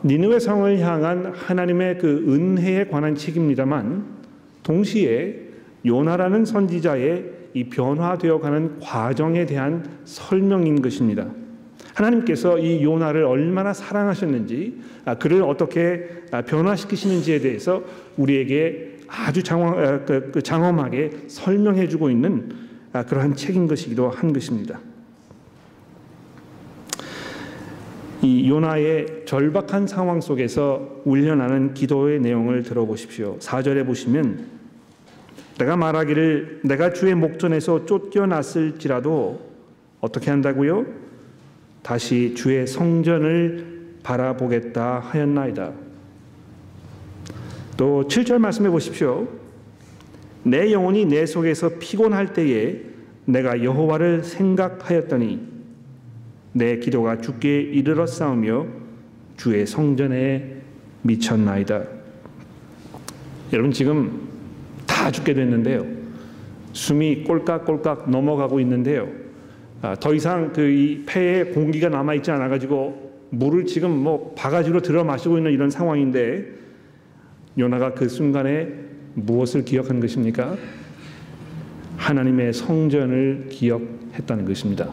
니느웨 성을 향한 하나님의 그 은혜에 관한 책입니다만 동시에 요나라는 선지자의 이 변화되어가는 과정에 대한 설명인 것입니다. 하나님께서 이 요나를 얼마나 사랑하셨는지, 그를 어떻게 변화시키시는지에 대해서 우리에게 아주 장엄하게 설명해주고 있는 그러한 책인 것이기도 한 것입니다. 이 요나의 절박한 상황 속에서 울려나는 기도의 내용을 들어보십시오. 4절에 보시면 내가 말하기를 내가 주의 목전에서 쫓겨났을지라도 어떻게 한다고요? 다시 주의 성전을 바라보겠다 하였나이다. 또 7절 말씀해 보십시오. 내 영혼이 내 속에서 피곤할 때에 내가 여호와를 생각하였더니 내 기도가 주께 이르렀사오며 주의 성전에 미쳤나이다. 여러분, 지금 다 죽게 됐는데요, 숨이 꼴깍꼴깍 넘어가고 있는데요, 더 이상 그 이 폐에 공기가 남아 있지 않아 가지고 물을 지금 뭐 바가지로 들어 마시고 있는 이런 상황인데 요나가 그 순간에 무엇을 기억한 것입니까? 하나님의 성전을 기억했다는 것입니다.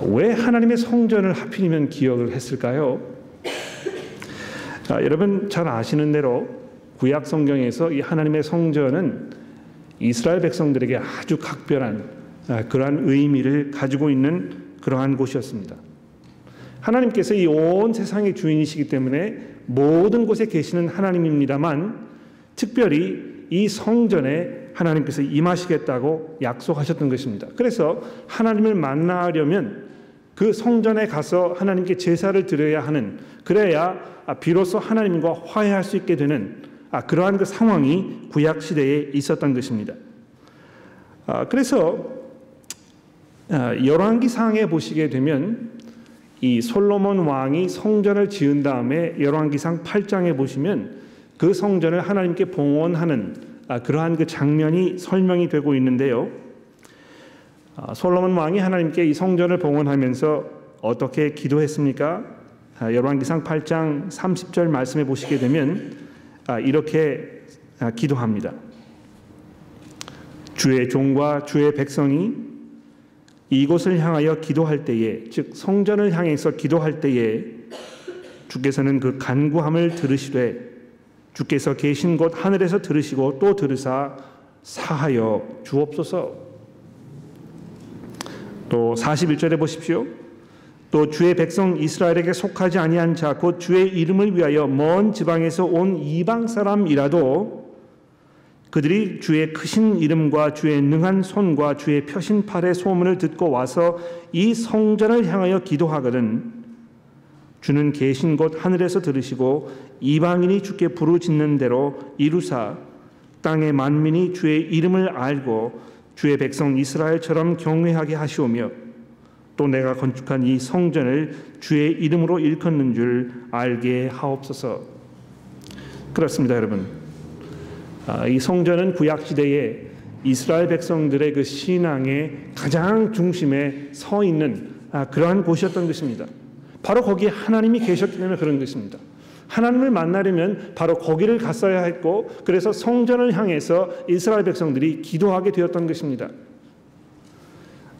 왜 하나님의 성전을 하필이면 기억을 했을까요? 여러분 잘 아시는 대로 구약 성경에서 이 하나님의 성전은 이스라엘 백성들에게 아주 각별한 그러한 의미를 가지고 있는 그러한 곳이었습니다. 하나님께서 이 온 세상의 주인이시기 때문에 모든 곳에 계시는 하나님입니다만 특별히 이 성전에 하나님께서 임하시겠다고 약속하셨던 것입니다. 그래서 하나님을 만나려면 그 성전에 가서 하나님께 제사를 드려야 하는, 그래야 비로소 하나님과 화해할 수 있게 되는 그러한 그 상황이 구약 시대에 있었던 것입니다. 그래서 열왕기상에 보시게 되면 이 솔로몬 왕이 성전을 지은 다음에 열왕기상 8장에 보시면 그 성전을 하나님께 봉헌하는 그러한 그 장면이 설명이 되고 있는데요. 솔로몬 왕이 하나님께 이 성전을 봉헌하면서 어떻게 기도했습니까? 열왕기상 8장 30절 말씀에 보시게 되면 이렇게 기도합니다. 주의 종과 주의 백성이 이곳을 향하여 기도할 때에, 즉 성전을 향해서 기도할 때에 주께서는 그 간구함을 들으시되 주께서 계신 곳 하늘에서 들으시고 또 들으사 사하여 주옵소서. 또 41절에 보십시오. 또 주의 백성 이스라엘에게 속하지 아니한 자 곧 주의 이름을 위하여 먼 지방에서 온 이방 사람이라도 그들이 주의 크신 이름과 주의 능한 손과 주의 펴신 팔의 소문을 듣고 와서 이 성전을 향하여 기도하거든 주는 계신 곳 하늘에서 들으시고 이방인이 주께 부르짖는 대로 이루사 땅의 만민이 주의 이름을 알고 주의 백성 이스라엘처럼 경외하게 하시오며 또 내가 건축한 이 성전을 주의 이름으로 일컫는 줄 알게 하옵소서. 그렇습니다, 여러분. 이 성전은 구약시대에 이스라엘 백성들의 그 신앙의 가장 중심에 서 있는 그러한 곳이었던 것입니다. 바로 거기에 하나님이 계셨기 때문에 그런 것입니다. 하나님을 만나려면 바로 거기를 갔어야 했고, 그래서 성전을 향해서 이스라엘 백성들이 기도하게 되었던 것입니다.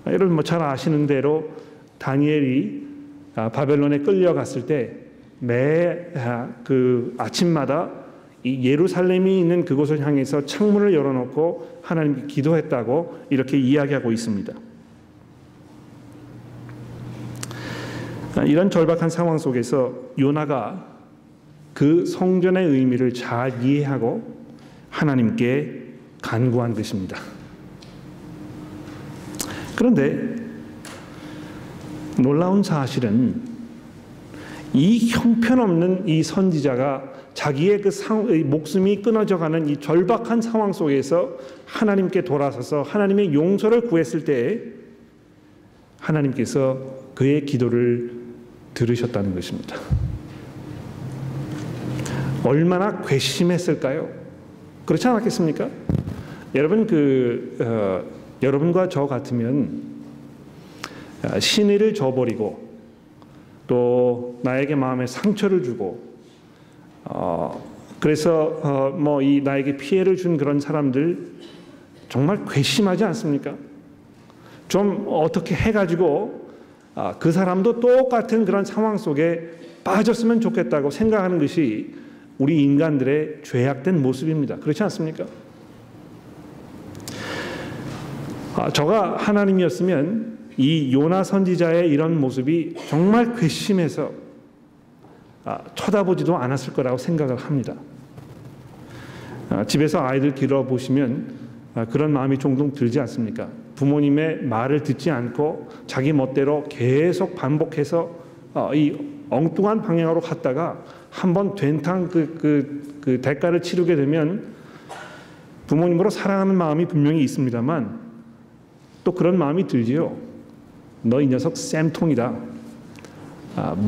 여러분 잘 아시는 대로 다니엘이 바벨론에 끌려갔을 때 매 그 아침마다 이 예루살렘이 있는 그곳을 향해서 창문을 열어놓고 하나님께 기도했다고 이렇게 이야기하고 있습니다. 이런 절박한 상황 속에서 요나가 그 성전의 의미를 잘 이해하고 하나님께 간구한 것입니다. 그런데 놀라운 사실은 이 형편없는 이 선지자가 자기의 그 목숨이 끊어져가는 이 절박한 상황 속에서 하나님께 돌아서서 하나님의 용서를 구했을 때 하나님께서 그의 기도를 들으셨다는 것입니다. 얼마나 괘씸했을까요? 그렇지 않았겠습니까? 여러분 여러분과 저 같으면 신의를 저버리고 또 나에게 마음에 상처를 주고 그래서 이 나에게 피해를 준 그런 사람들 정말 괘씸하지 않습니까? 좀 어떻게 해가지고 그 사람도 똑같은 그런 상황 속에 빠졌으면 좋겠다고 생각하는 것이 우리 인간들의 죄악된 모습입니다. 그렇지 않습니까? 저가 하나님이었으면 이 요나 선지자의 이런 모습이 정말 괘씸해서 쳐다보지도 않았을 거라고 생각을 합니다. 집에서 아이들 길러보시면 그런 마음이 종종 들지 않습니까? 부모님의 말을 듣지 않고 자기 멋대로 계속 반복해서 이 엉뚱한 방향으로 갔다가 한번 된탕 그 대가를 치르게 되면 부모님으로 사랑하는 마음이 분명히 있습니다만 또 그런 마음이 들지요. 너 이 녀석 쌤통이다.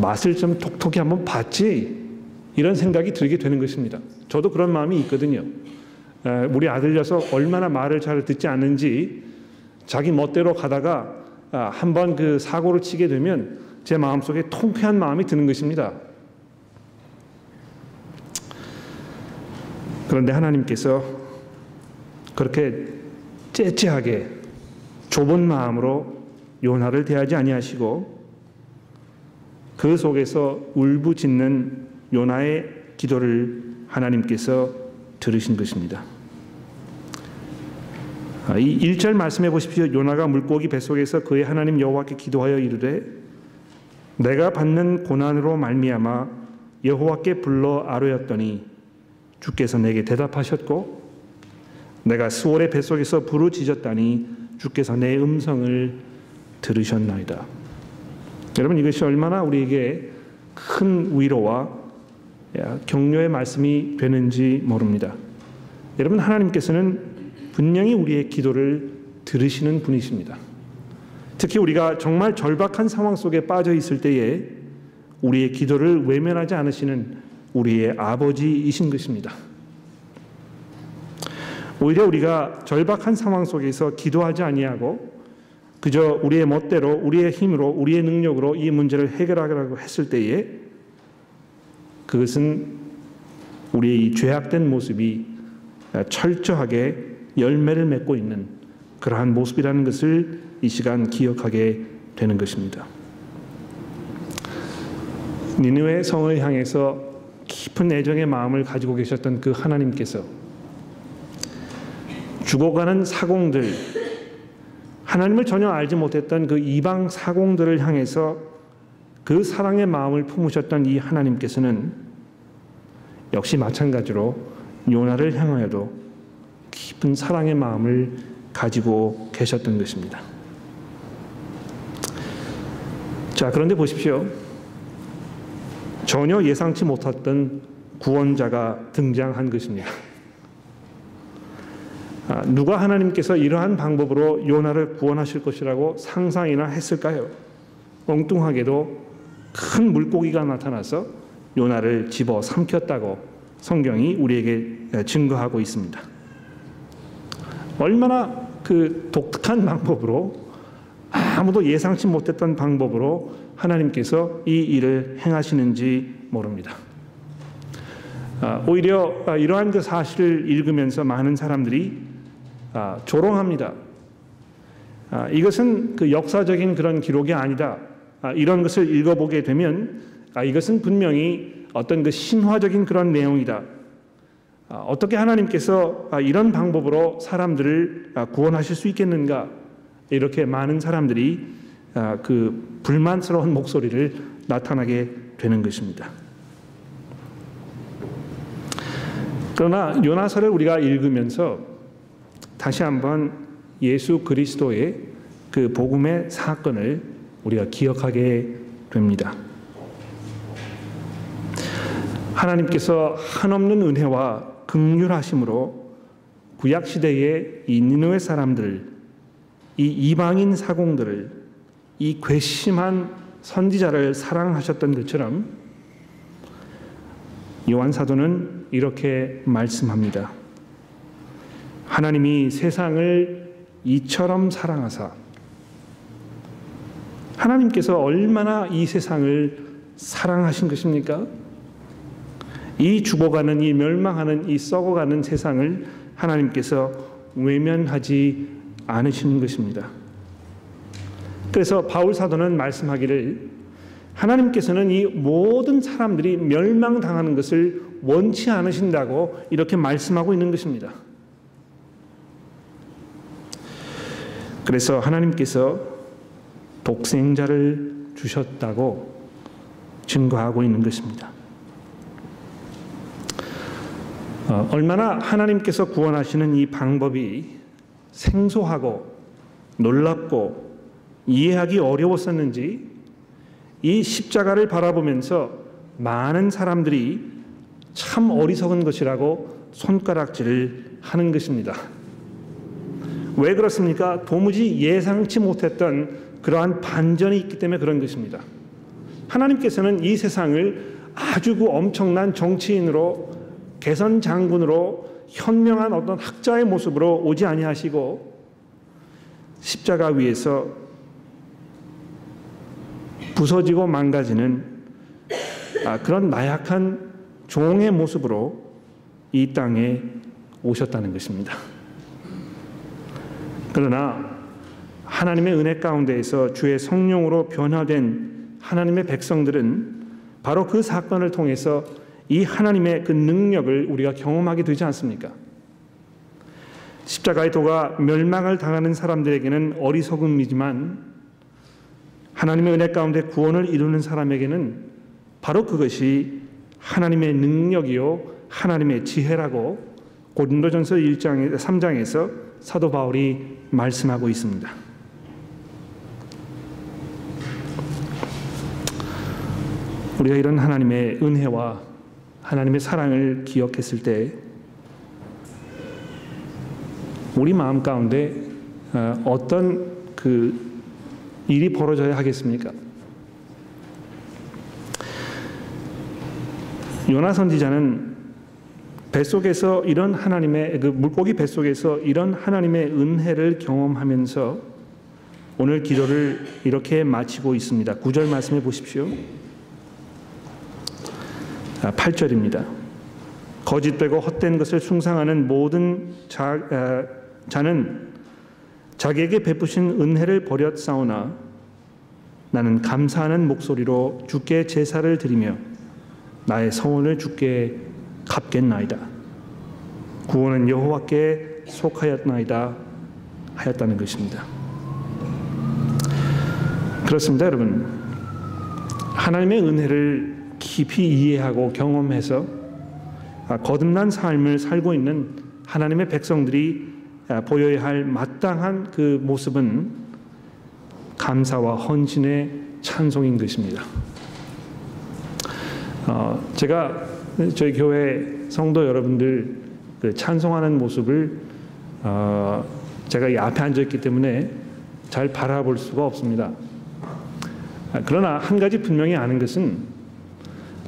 맛을 좀 톡톡히 한번 봤지? 이런 생각이 들게 되는 것입니다. 저도 그런 마음이 있거든요. 우리 아들 녀석 얼마나 말을 잘 듣지 않는지 자기 멋대로 가다가 한번 그 사고를 치게 되면 제 마음속에 통쾌한 마음이 드는 것입니다. 그런데 하나님께서 그렇게 째째하게 좁은 마음으로 요나를 대하지 아니하시고 그 속에서 울부짖는 요나의 기도를 하나님께서 들으신 것입니다. 이 1절 말씀해 보십시오. 요나가 물고기 뱃속에서 그의 하나님 여호와께 기도하여 이르되 내가 받는 고난으로 말미암아 여호와께 불러 아뢰었더니 주께서 내게 대답하셨고 내가 스올의 뱃속에서 부르짖었다니 주께서 내 음성을 들으셨나이다. 여러분, 이것이 얼마나 우리에게 큰 위로와 격려의 말씀이 되는지 모릅니다. 여러분, 하나님께서는 분명히 우리의 기도를 들으시는 분이십니다. 특히 우리가 정말 절박한 상황 속에 빠져 있을 때에 우리의 기도를 외면하지 않으시는 우리의 아버지이신 것입니다. 오히려 우리가 절박한 상황 속에서 기도하지 아니하고 그저 우리의 멋대로, 우리의 힘으로, 우리의 능력으로 이 문제를 해결하려고 했을 때에 그것은 우리의 이 죄악된 모습이 철저하게 열매를 맺고 있는 그러한 모습이라는 것을 이 시간 기억하게 되는 것입니다. 니느웨 성을 향해서 깊은 애정의 마음을 가지고 계셨던 그 하나님께서 죽어가는 사공들, 하나님을 전혀 알지 못했던 그 이방 사공들을 향해서 그 사랑의 마음을 품으셨던 이 하나님께서는 역시 마찬가지로 요나를 향하여도 깊은 사랑의 마음을 가지고 계셨던 것입니다. 자, 그런데 보십시오. 전혀 예상치 못했던 구원자가 등장한 것입니다. 누가 하나님께서 이러한 방법으로 요나를 구원하실 것이라고 상상이나 했을까요? 엉뚱하게도 큰 물고기가 나타나서 요나를 집어 삼켰다고 성경이 우리에게 증거하고 있습니다. 얼마나 그 독특한 방법으로, 아무도 예상치 못했던 방법으로 하나님께서 이 일을 행하시는지 모릅니다. 오히려 이러한 그 사실을 읽으면서 많은 사람들이 조롱합니다. 이것은 그 역사적인 그런 기록이 아니다. 이런 것을 읽어보게 되면 이것은 분명히 어떤 그 신화적인 그런 내용이다. 어떻게 하나님께서 이런 방법으로 사람들을 구원하실 수 있겠는가? 이렇게 많은 사람들이 그 불만스러운 목소리를 나타나게 되는 것입니다. 그러나 요나서를 우리가 읽으면서 다시 한번 예수 그리스도의 그 복음의 사건을 우리가 기억하게 됩니다. 하나님께서 한없는 은혜와 긍휼하심으로 구약 시대의 이 니느웨 사람들, 이 이방인 사공들을, 이 괘씸한 선지자를 사랑하셨던 것처럼 요한 사도는 이렇게 말씀합니다. 하나님이 세상을 이처럼 사랑하사, 하나님께서 얼마나 이 세상을 사랑하신 것입니까? 이 죽어가는, 이 멸망하는, 이 썩어가는 세상을 하나님께서 외면하지 않으시는 것입니다. 그래서 바울 사도는 말씀하기를 하나님께서는 이 모든 사람들이 멸망당하는 것을 원치 않으신다고 이렇게 말씀하고 있는 것입니다. 그래서 하나님께서 독생자를 주셨다고 증거하고 있는 것입니다. 얼마나 하나님께서 구원하시는 이 방법이 생소하고 놀랍고 이해하기 어려웠었는지 이 십자가를 바라보면서 많은 사람들이 참 어리석은 것이라고 손가락질을 하는 것입니다. 왜 그렇습니까? 도무지 예상치 못했던 그러한 반전이 있기 때문에 그런 것입니다. 하나님께서는 이 세상을 아주 그 엄청난 정치인으로, 개선 장군으로, 현명한 어떤 학자의 모습으로 오지 아니하시고 십자가 위에서 부서지고 망가지는 그런 나약한 종의 모습으로 이 땅에 오셨다는 것입니다. 그러나 하나님의 은혜 가운데에서 주의 성령으로 변화된 하나님의 백성들은 바로 그 사건을 통해서 이 하나님의 그 능력을 우리가 경험하게 되지 않습니까? 십자가의 도가 멸망을 당하는 사람들에게는 어리석음이지만 하나님의 은혜 가운데 구원을 이루는 사람에게는 바로 그것이 하나님의 능력이요 하나님의 지혜라고 고린도전서 3장에서 사도 바울이 말씀하고 있습니다. 우리가 이런 하나님의 은혜와 하나님의 사랑을 기억했을 때 우리 마음 가운데 어떤 그 일이 벌어져야 하겠습니까? 요나 선지자는 뱃속에서 이런 하나님의 그 물고기 뱃속에서 이런 하나님의 은혜를 경험하면서 오늘 기도를 이렇게 마치고 있습니다. 9절 말씀해 보십시오. 8절입니다. 거짓되고 헛된 것을 숭상하는 모든 자는 자기에게 베푸신 은혜를 버렸사오나 나는 감사하는 목소리로 주께 제사를 드리며 나의 서원을 주께 갚겠나이다. 구원은 여호와께 속하였나이다 하였다는 것입니다. 그렇습니다, 여러분. 하나님의 은혜를 깊이 이해하고 경험해서 거듭난 삶을 살고 있는 하나님의 백성들이 보여야 할 마땅한 그 모습은 감사와 헌신의 찬송인 것입니다. 제가 저희 교회 성도 여러분들 그 찬송하는 모습을 제가 이 앞에 앉아 있기 때문에 잘 바라볼 수가 없습니다. 그러나 한 가지 분명히 아는 것은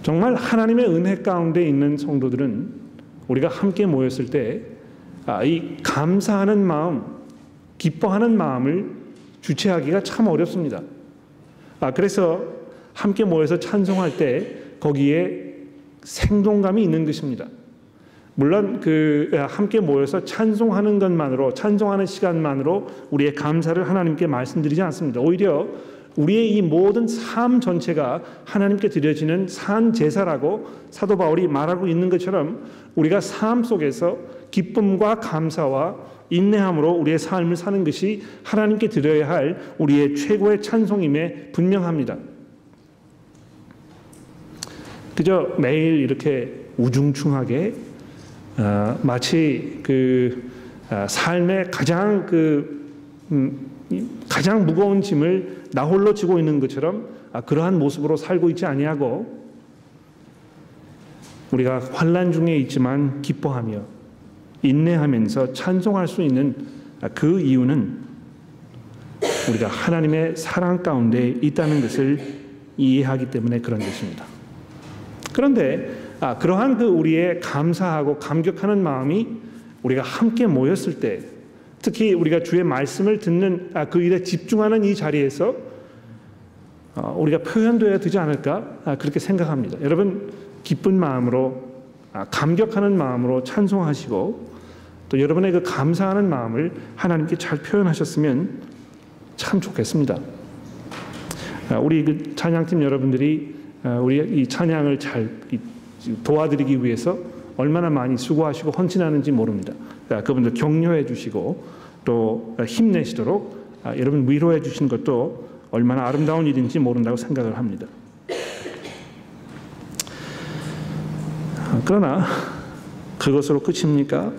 정말 하나님의 은혜 가운데 있는 성도들은 우리가 함께 모였을 때 이 감사하는 마음, 기뻐하는 마음을 주체하기가 참 어렵습니다. 그래서 함께 모여서 찬송할 때 거기에 생동감이 있는 것입니다. 물론 그 함께 모여서 찬송하는 것만으로, 찬송하는 시간만으로 우리의 감사를 하나님께 말씀드리지 않습니다. 오히려 우리의 이 모든 삶 전체가 하나님께 드려지는 산 제사라고 사도 바울이 말하고 있는 것처럼 우리가 삶 속에서 기쁨과 감사와 인내함으로 우리의 삶을 사는 것이 하나님께 드려야 할 우리의 최고의 찬송임에 분명합니다. 그저 매일 이렇게 우중충하게 마치 그 삶의 가장 무거운 짐을 나 홀로 지고 있는 것처럼 그러한 모습으로 살고 있지 아니하고 우리가 환난 중에 있지만 기뻐하며 인내하면서 찬송할 수 있는 그 이유는 우리가 하나님의 사랑 가운데 있다는 것을 이해하기 때문에 그런 것입니다. 그런데 그러한 그 우리의 감사하고 감격하는 마음이 우리가 함께 모였을 때 특히 우리가 주의 말씀을 듣는 그 일에 집중하는 이 자리에서 우리가 표현되어야 되지 않을까 그렇게 생각합니다. 여러분 기쁜 마음으로 감격하는 마음으로 찬송하시고 또 여러분의 그 감사하는 마음을 하나님께 잘 표현하셨으면 참 좋겠습니다. 우리 그 찬양팀 여러분들이 우리 이 찬양을 잘 도와드리기 위해서 얼마나 많이 수고하시고 헌신하는지 모릅니다. 그분들 격려해 주시고 또 힘내시도록 여러분 위로해 주신 것도 얼마나 아름다운 일인지 모른다고 생각을 합니다. 그러나 그것으로 끝입니까?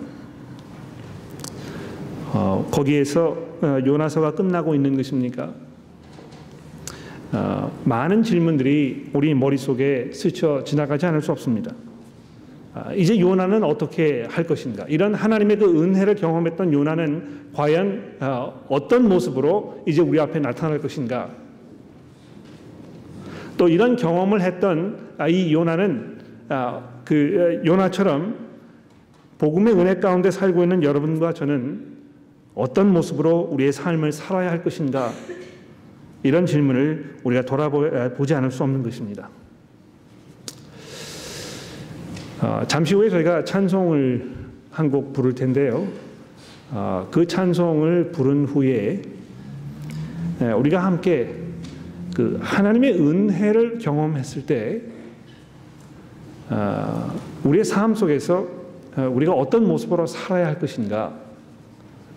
거기에서 요나서가 끝나고 있는 것입니까? 많은 질문들이 우리 머릿속에 스쳐 지나가지 않을 수 없습니다. 이제 요나는 어떻게 할 것인가? 이런 하나님의 그 은혜를 경험했던 요나는 과연 어떤 모습으로 이제 우리 앞에 나타날 것인가? 또 이런 경험을 했던 이 요나는 그 요나처럼 복음의 은혜 가운데 살고 있는 여러분과 저는 어떤 모습으로 우리의 삶을 살아야 할 것인가? 이런 질문을 우리가 돌아보지 않을 수 없는 것입니다. 잠시 후에 저희가 찬송을 한 곡 부를 텐데요. 그 찬송을 부른 후에 우리가 함께 그 하나님의 은혜를 경험했을 때 우리의 삶 속에서 우리가 어떤 모습으로 살아야 할 것인가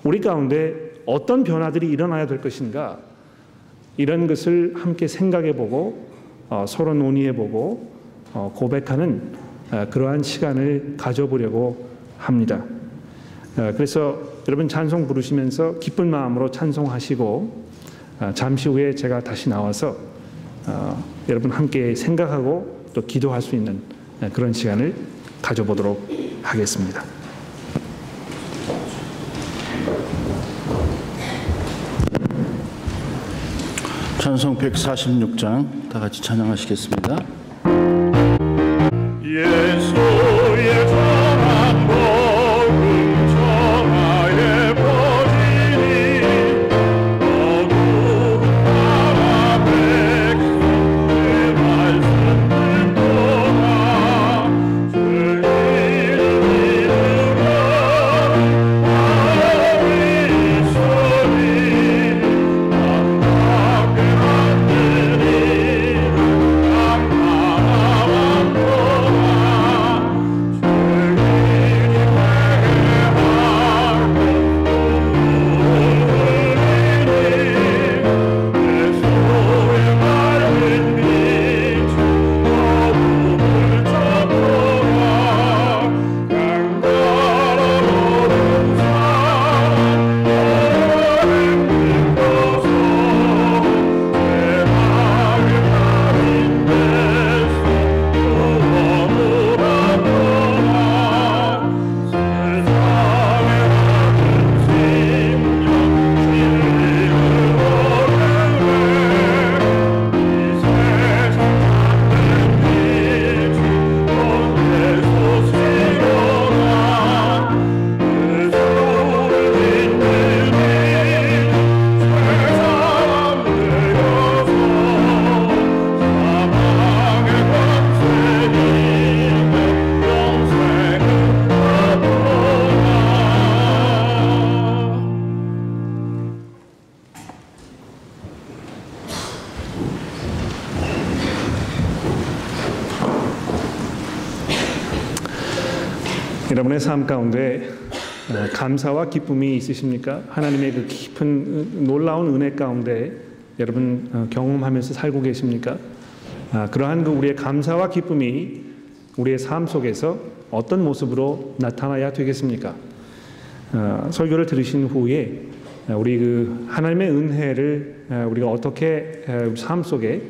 우리 가운데 어떤 변화들이 일어나야 될 것인가, 이런 것을 함께 생각해보고 서로 논의해보고 고백하는 그러한 시간을 가져보려고 합니다. 그래서 여러분 찬송 부르시면서 기쁜 마음으로 찬송하시고 잠시 후에 제가 다시 나와서 여러분 함께 생각하고 또 기도할 수 있는 그런 시간을 가져보도록 하겠습니다. 찬송 146장 다 같이 찬양하시겠습니다. 예수의 정한 복음 정하에 퍼지니 어두운 나라 백성의 말씀 듣도다 주님을 믿으면 마음이 있으니 반갑게 만드니 감사함 여러분의 삶 가운데 감사와 기쁨이 있으십니까? 하나님의 그 깊은 놀라운 은혜 가운데 여러분 경험하면서 살고 계십니까? 그러한 그 우리의 감사와 기쁨이 우리의 삶 속에서 어떤 모습으로 나타나야 되겠습니까? 설교를 들으신 후에 우리 그 하나님의 은혜를 우리가 어떻게 삶 속에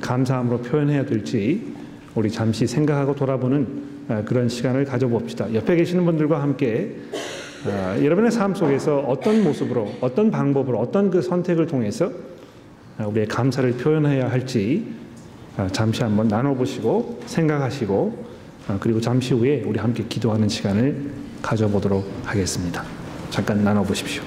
감사함으로 표현해야 될지 우리 잠시 생각하고 돌아보는 그런 시간을 가져봅시다. 옆에 계시는 분들과 함께 여러분의 삶 속에서 어떤 모습으로, 어떤 방법으로, 어떤 그 선택을 통해서 우리의 감사를 표현해야 할지 잠시 한번 나눠보시고 생각하시고 그리고 잠시 후에 우리 함께 기도하는 시간을 가져보도록 하겠습니다. 잠깐 나눠보십시오.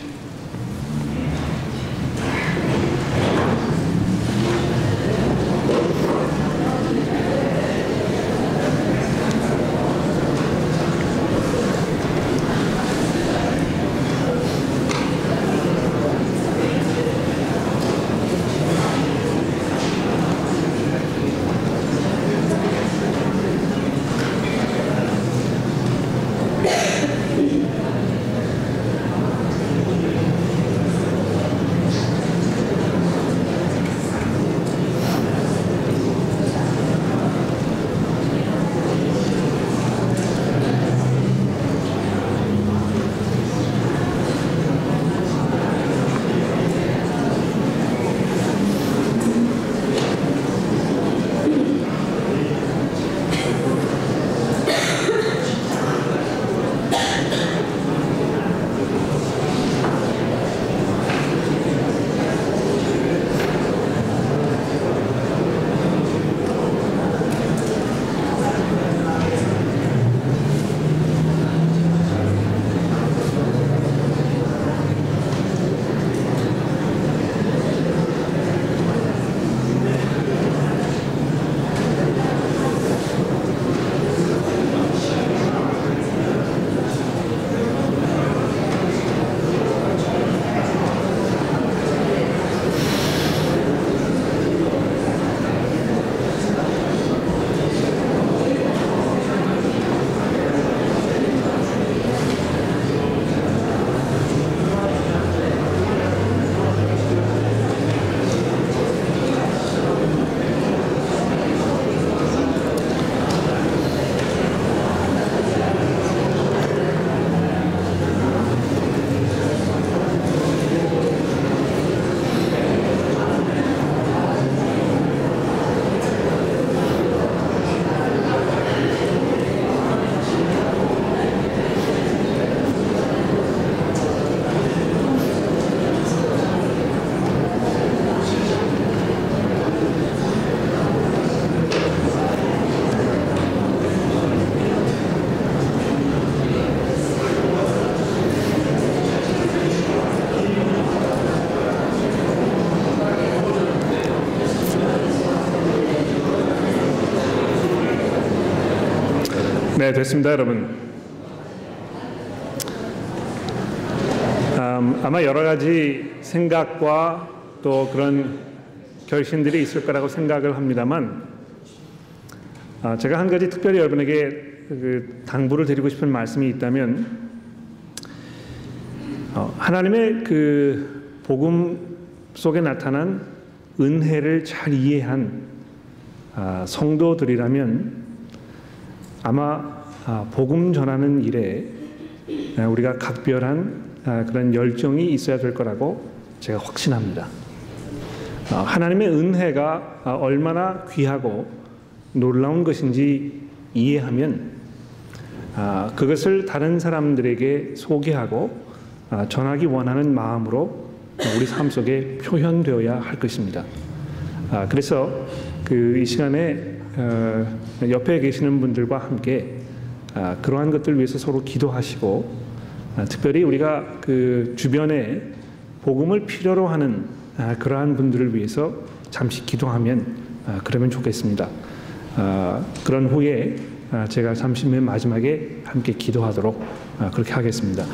네, 됐습니다, 여러분. 아마 여러 가지 생각과 또 그런 결신들이 있을 거라고 생각을 합니다만, 제가 한 가지 특별히 여러분에게 당부를 드리고 싶은 말씀이 있다면, 하나님의 그 복음 속에 나타난 은혜를 잘 이해한 성도들이라면 아마 복음 전하는 일에 우리가 각별한 그런 열정이 있어야 될 거라고 제가 확신합니다. 하나님의 은혜가 얼마나 귀하고 놀라운 것인지 이해하면 그것을 다른 사람들에게 소개하고 전하기 원하는 마음으로 우리 삶 속에 표현되어야 할 것입니다. 그래서 이 시간에 옆에 계시는 분들과 함께 그러한 것들을 위해서 서로 기도하시고, 특별히 우리가 그 주변에 복음을 필요로 하는 그러한 분들을 위해서 잠시 기도하면 그러면 좋겠습니다. 그런 후에 제가 잠시 맨 마지막에 함께 기도하도록 그렇게 하겠습니다.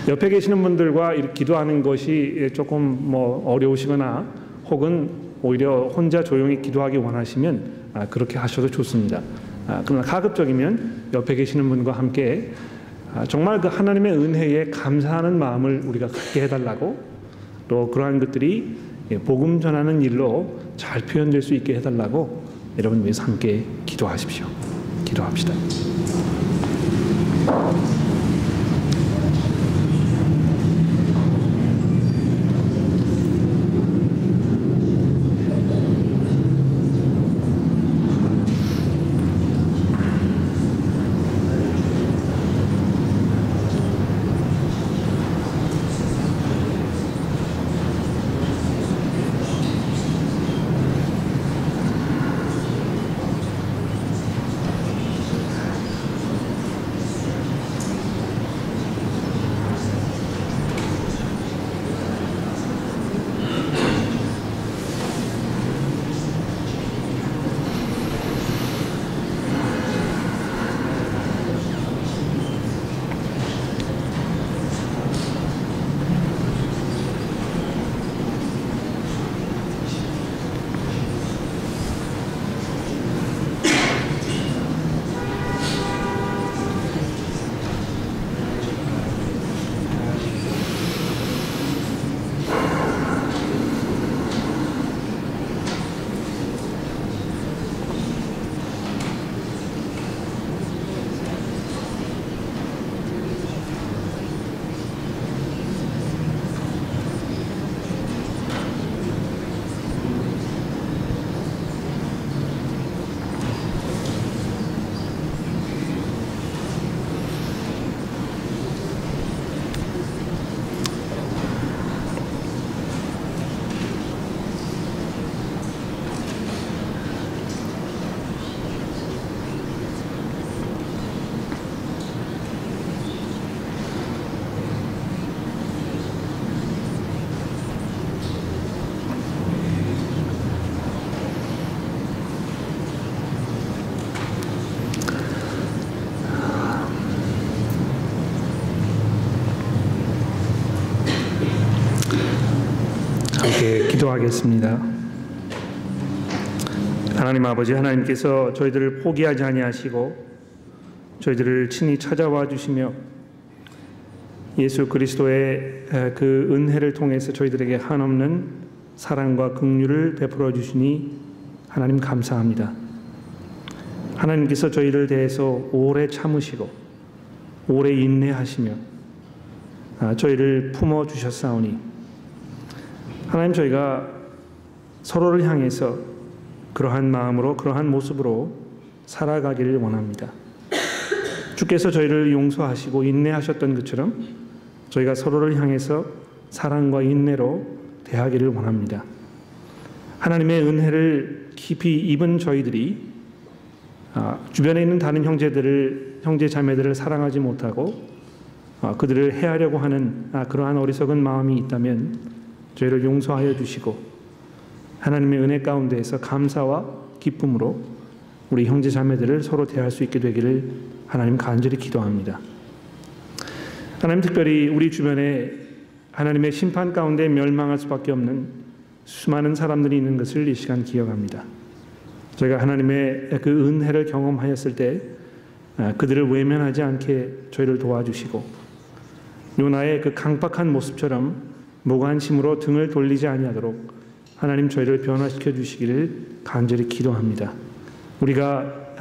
옆에 계시는 분들과 이렇게 기도하는 것이 조금 어려우시거나 혹은 오히려 혼자 조용히 기도하기 원하시면 그렇게 하셔도 좋습니다. 그러나 가급적이면 옆에 계시는 분과 함께 정말 그 하나님의 은혜에 감사하는 마음을 우리가 갖게 해달라고, 또 그러한 것들이 복음 전하는 일로 잘 표현될 수 있게 해달라고 여러분 위해서 함께 기도하십시오. 기도합시다. 함께 기도하겠습니다. 하나님 아버지, 하나님께서 저희들을 포기하지 아니하시고 저희들을 친히 찾아와 주시며 예수 그리스도의 그 은혜를 통해서 저희들에게 한없는 사랑과 긍휼을 베풀어 주시니 하나님 감사합니다. 하나님께서 저희를 대해서 오래 참으시고 오래 인내하시며 저희를 품어 주셨사오니 하나님, 저희가 서로를 향해서 그러한 마음으로, 그러한 모습으로 살아가기를 원합니다. 주께서 저희를 용서하시고 인내하셨던 것처럼 저희가 서로를 향해서 사랑과 인내로 대하기를 원합니다. 하나님의 은혜를 깊이 입은 저희들이 주변에 있는 다른 형제 자매들을 사랑하지 못하고 그들을 해하려고 하는 그러한 어리석은 마음이 있다면 저희를 용서하여 주시고 하나님의 은혜 가운데에서 감사와 기쁨으로 우리 형제 자매들을 서로 대할 수 있게 되기를 하나님 간절히 기도합니다. 하나님, 특별히 우리 주변에 하나님의 심판 가운데 멸망할 수밖에 없는 수많은 사람들이 있는 것을 이 시간 기억합니다. 저희가 하나님의 그 은혜를 경험하였을 때 그들을 외면하지 않게 저희를 도와주시고, 요나의 그 강박한 모습처럼 무관심으로 등을 돌리지 아니하도록 하나님 저희를 변화시켜 주시기를 간절히 기도합니다. 우리가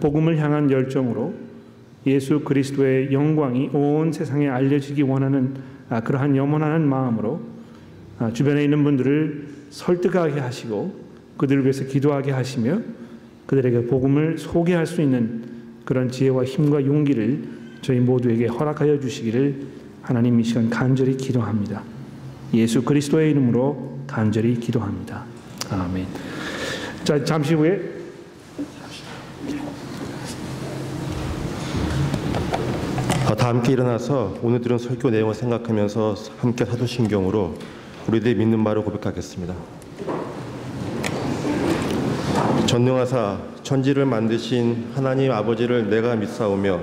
복음을 향한 열정으로 예수 그리스도의 영광이 온 세상에 알려지기 원하는 그러한 염원하는 마음으로 주변에 있는 분들을 설득하게 하시고 그들을 위해서 기도하게 하시며 그들에게 복음을 소개할 수 있는 그런 지혜와 힘과 용기를 저희 모두에게 허락하여 주시기를 하나님 이 시간 간절히 기도합니다. 예수 그리스도의 이름으로 간절히 기도합니다. 아멘. 자, 잠시 후에 다 함께 일어나서 오늘 들은 설교 내용을 생각하면서 함께 사도신경으로 우리들의 믿는 바를 고백하겠습니다. 전능하사 천지를 만드신 하나님 아버지를 내가 믿사오며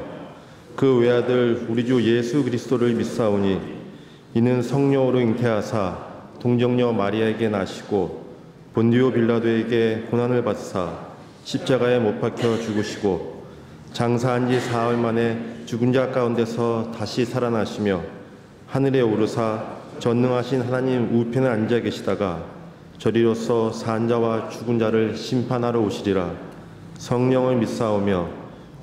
그 외아들 우리 주 예수 그리스도를 믿사오니 이는 성령으로 잉태하사 동정녀 마리아에게 나시고 본디오 빌라도에게 고난을 받으사 십자가에 못 박혀 죽으시고 장사한 지 사흘 만에 죽은 자 가운데서 다시 살아나시며 하늘에 오르사 전능하신 하나님 우편에 앉아 계시다가 저리로서 산 자와 죽은 자를 심판하러 오시리라. 성령을 믿사오며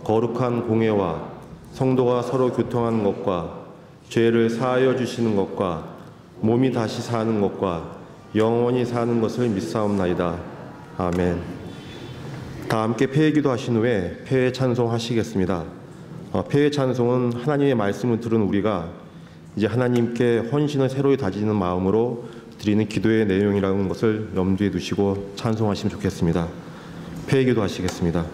거룩한 공회와 성도가 서로 교통하는 것과 죄를 사하여 주시는 것과 몸이 다시 사는 것과 영원히 사는 것을 믿사옵나이다. 아멘. 다 함께 폐회기도 하신 후에 폐회 찬송하시겠습니다. 폐회 찬송은 하나님의 말씀을 들은 우리가 이제 하나님께 헌신을 새로이 다지는 마음으로 드리는 기도의 내용이라는 것을 염두에 두시고 찬송하시면 좋겠습니다. 폐회기도 하시겠습니다.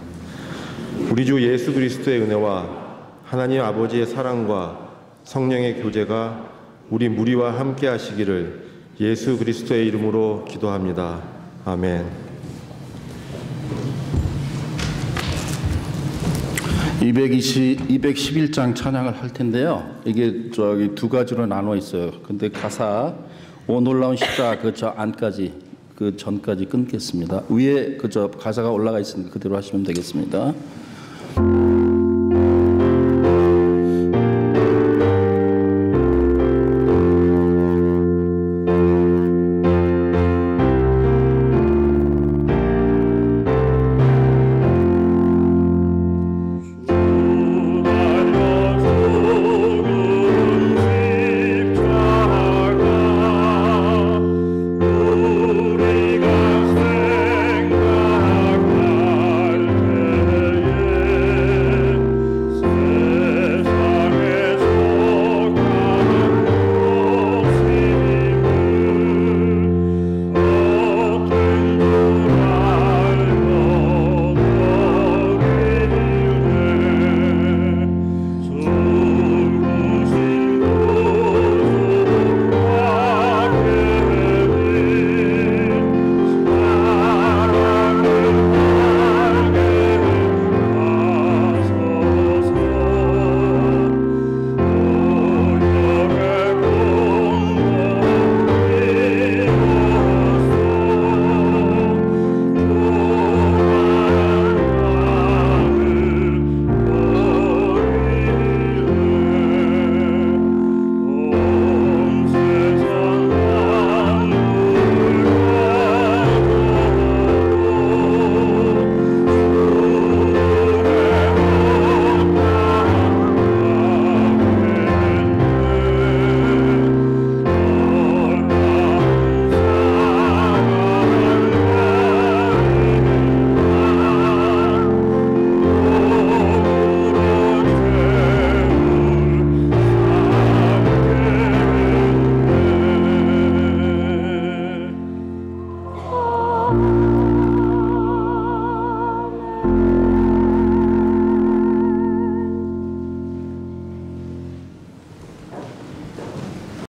우리 주 예수 그리스도의 은혜와 하나님 아버지의 사랑과 성령의 교제가 우리 무리와 함께 하시기를 예수 그리스도의 이름으로 기도합니다. 아멘. 211장 찬양을 할 텐데요. 이게 저기 두 가지로 나눠 있어요. 근데 가사 오 놀라운 십자가 그 저 안까지 그 전까지 끊겠습니다. 위에 그 저 가사가 올라가 있으니까 그대로 하시면 되겠습니다.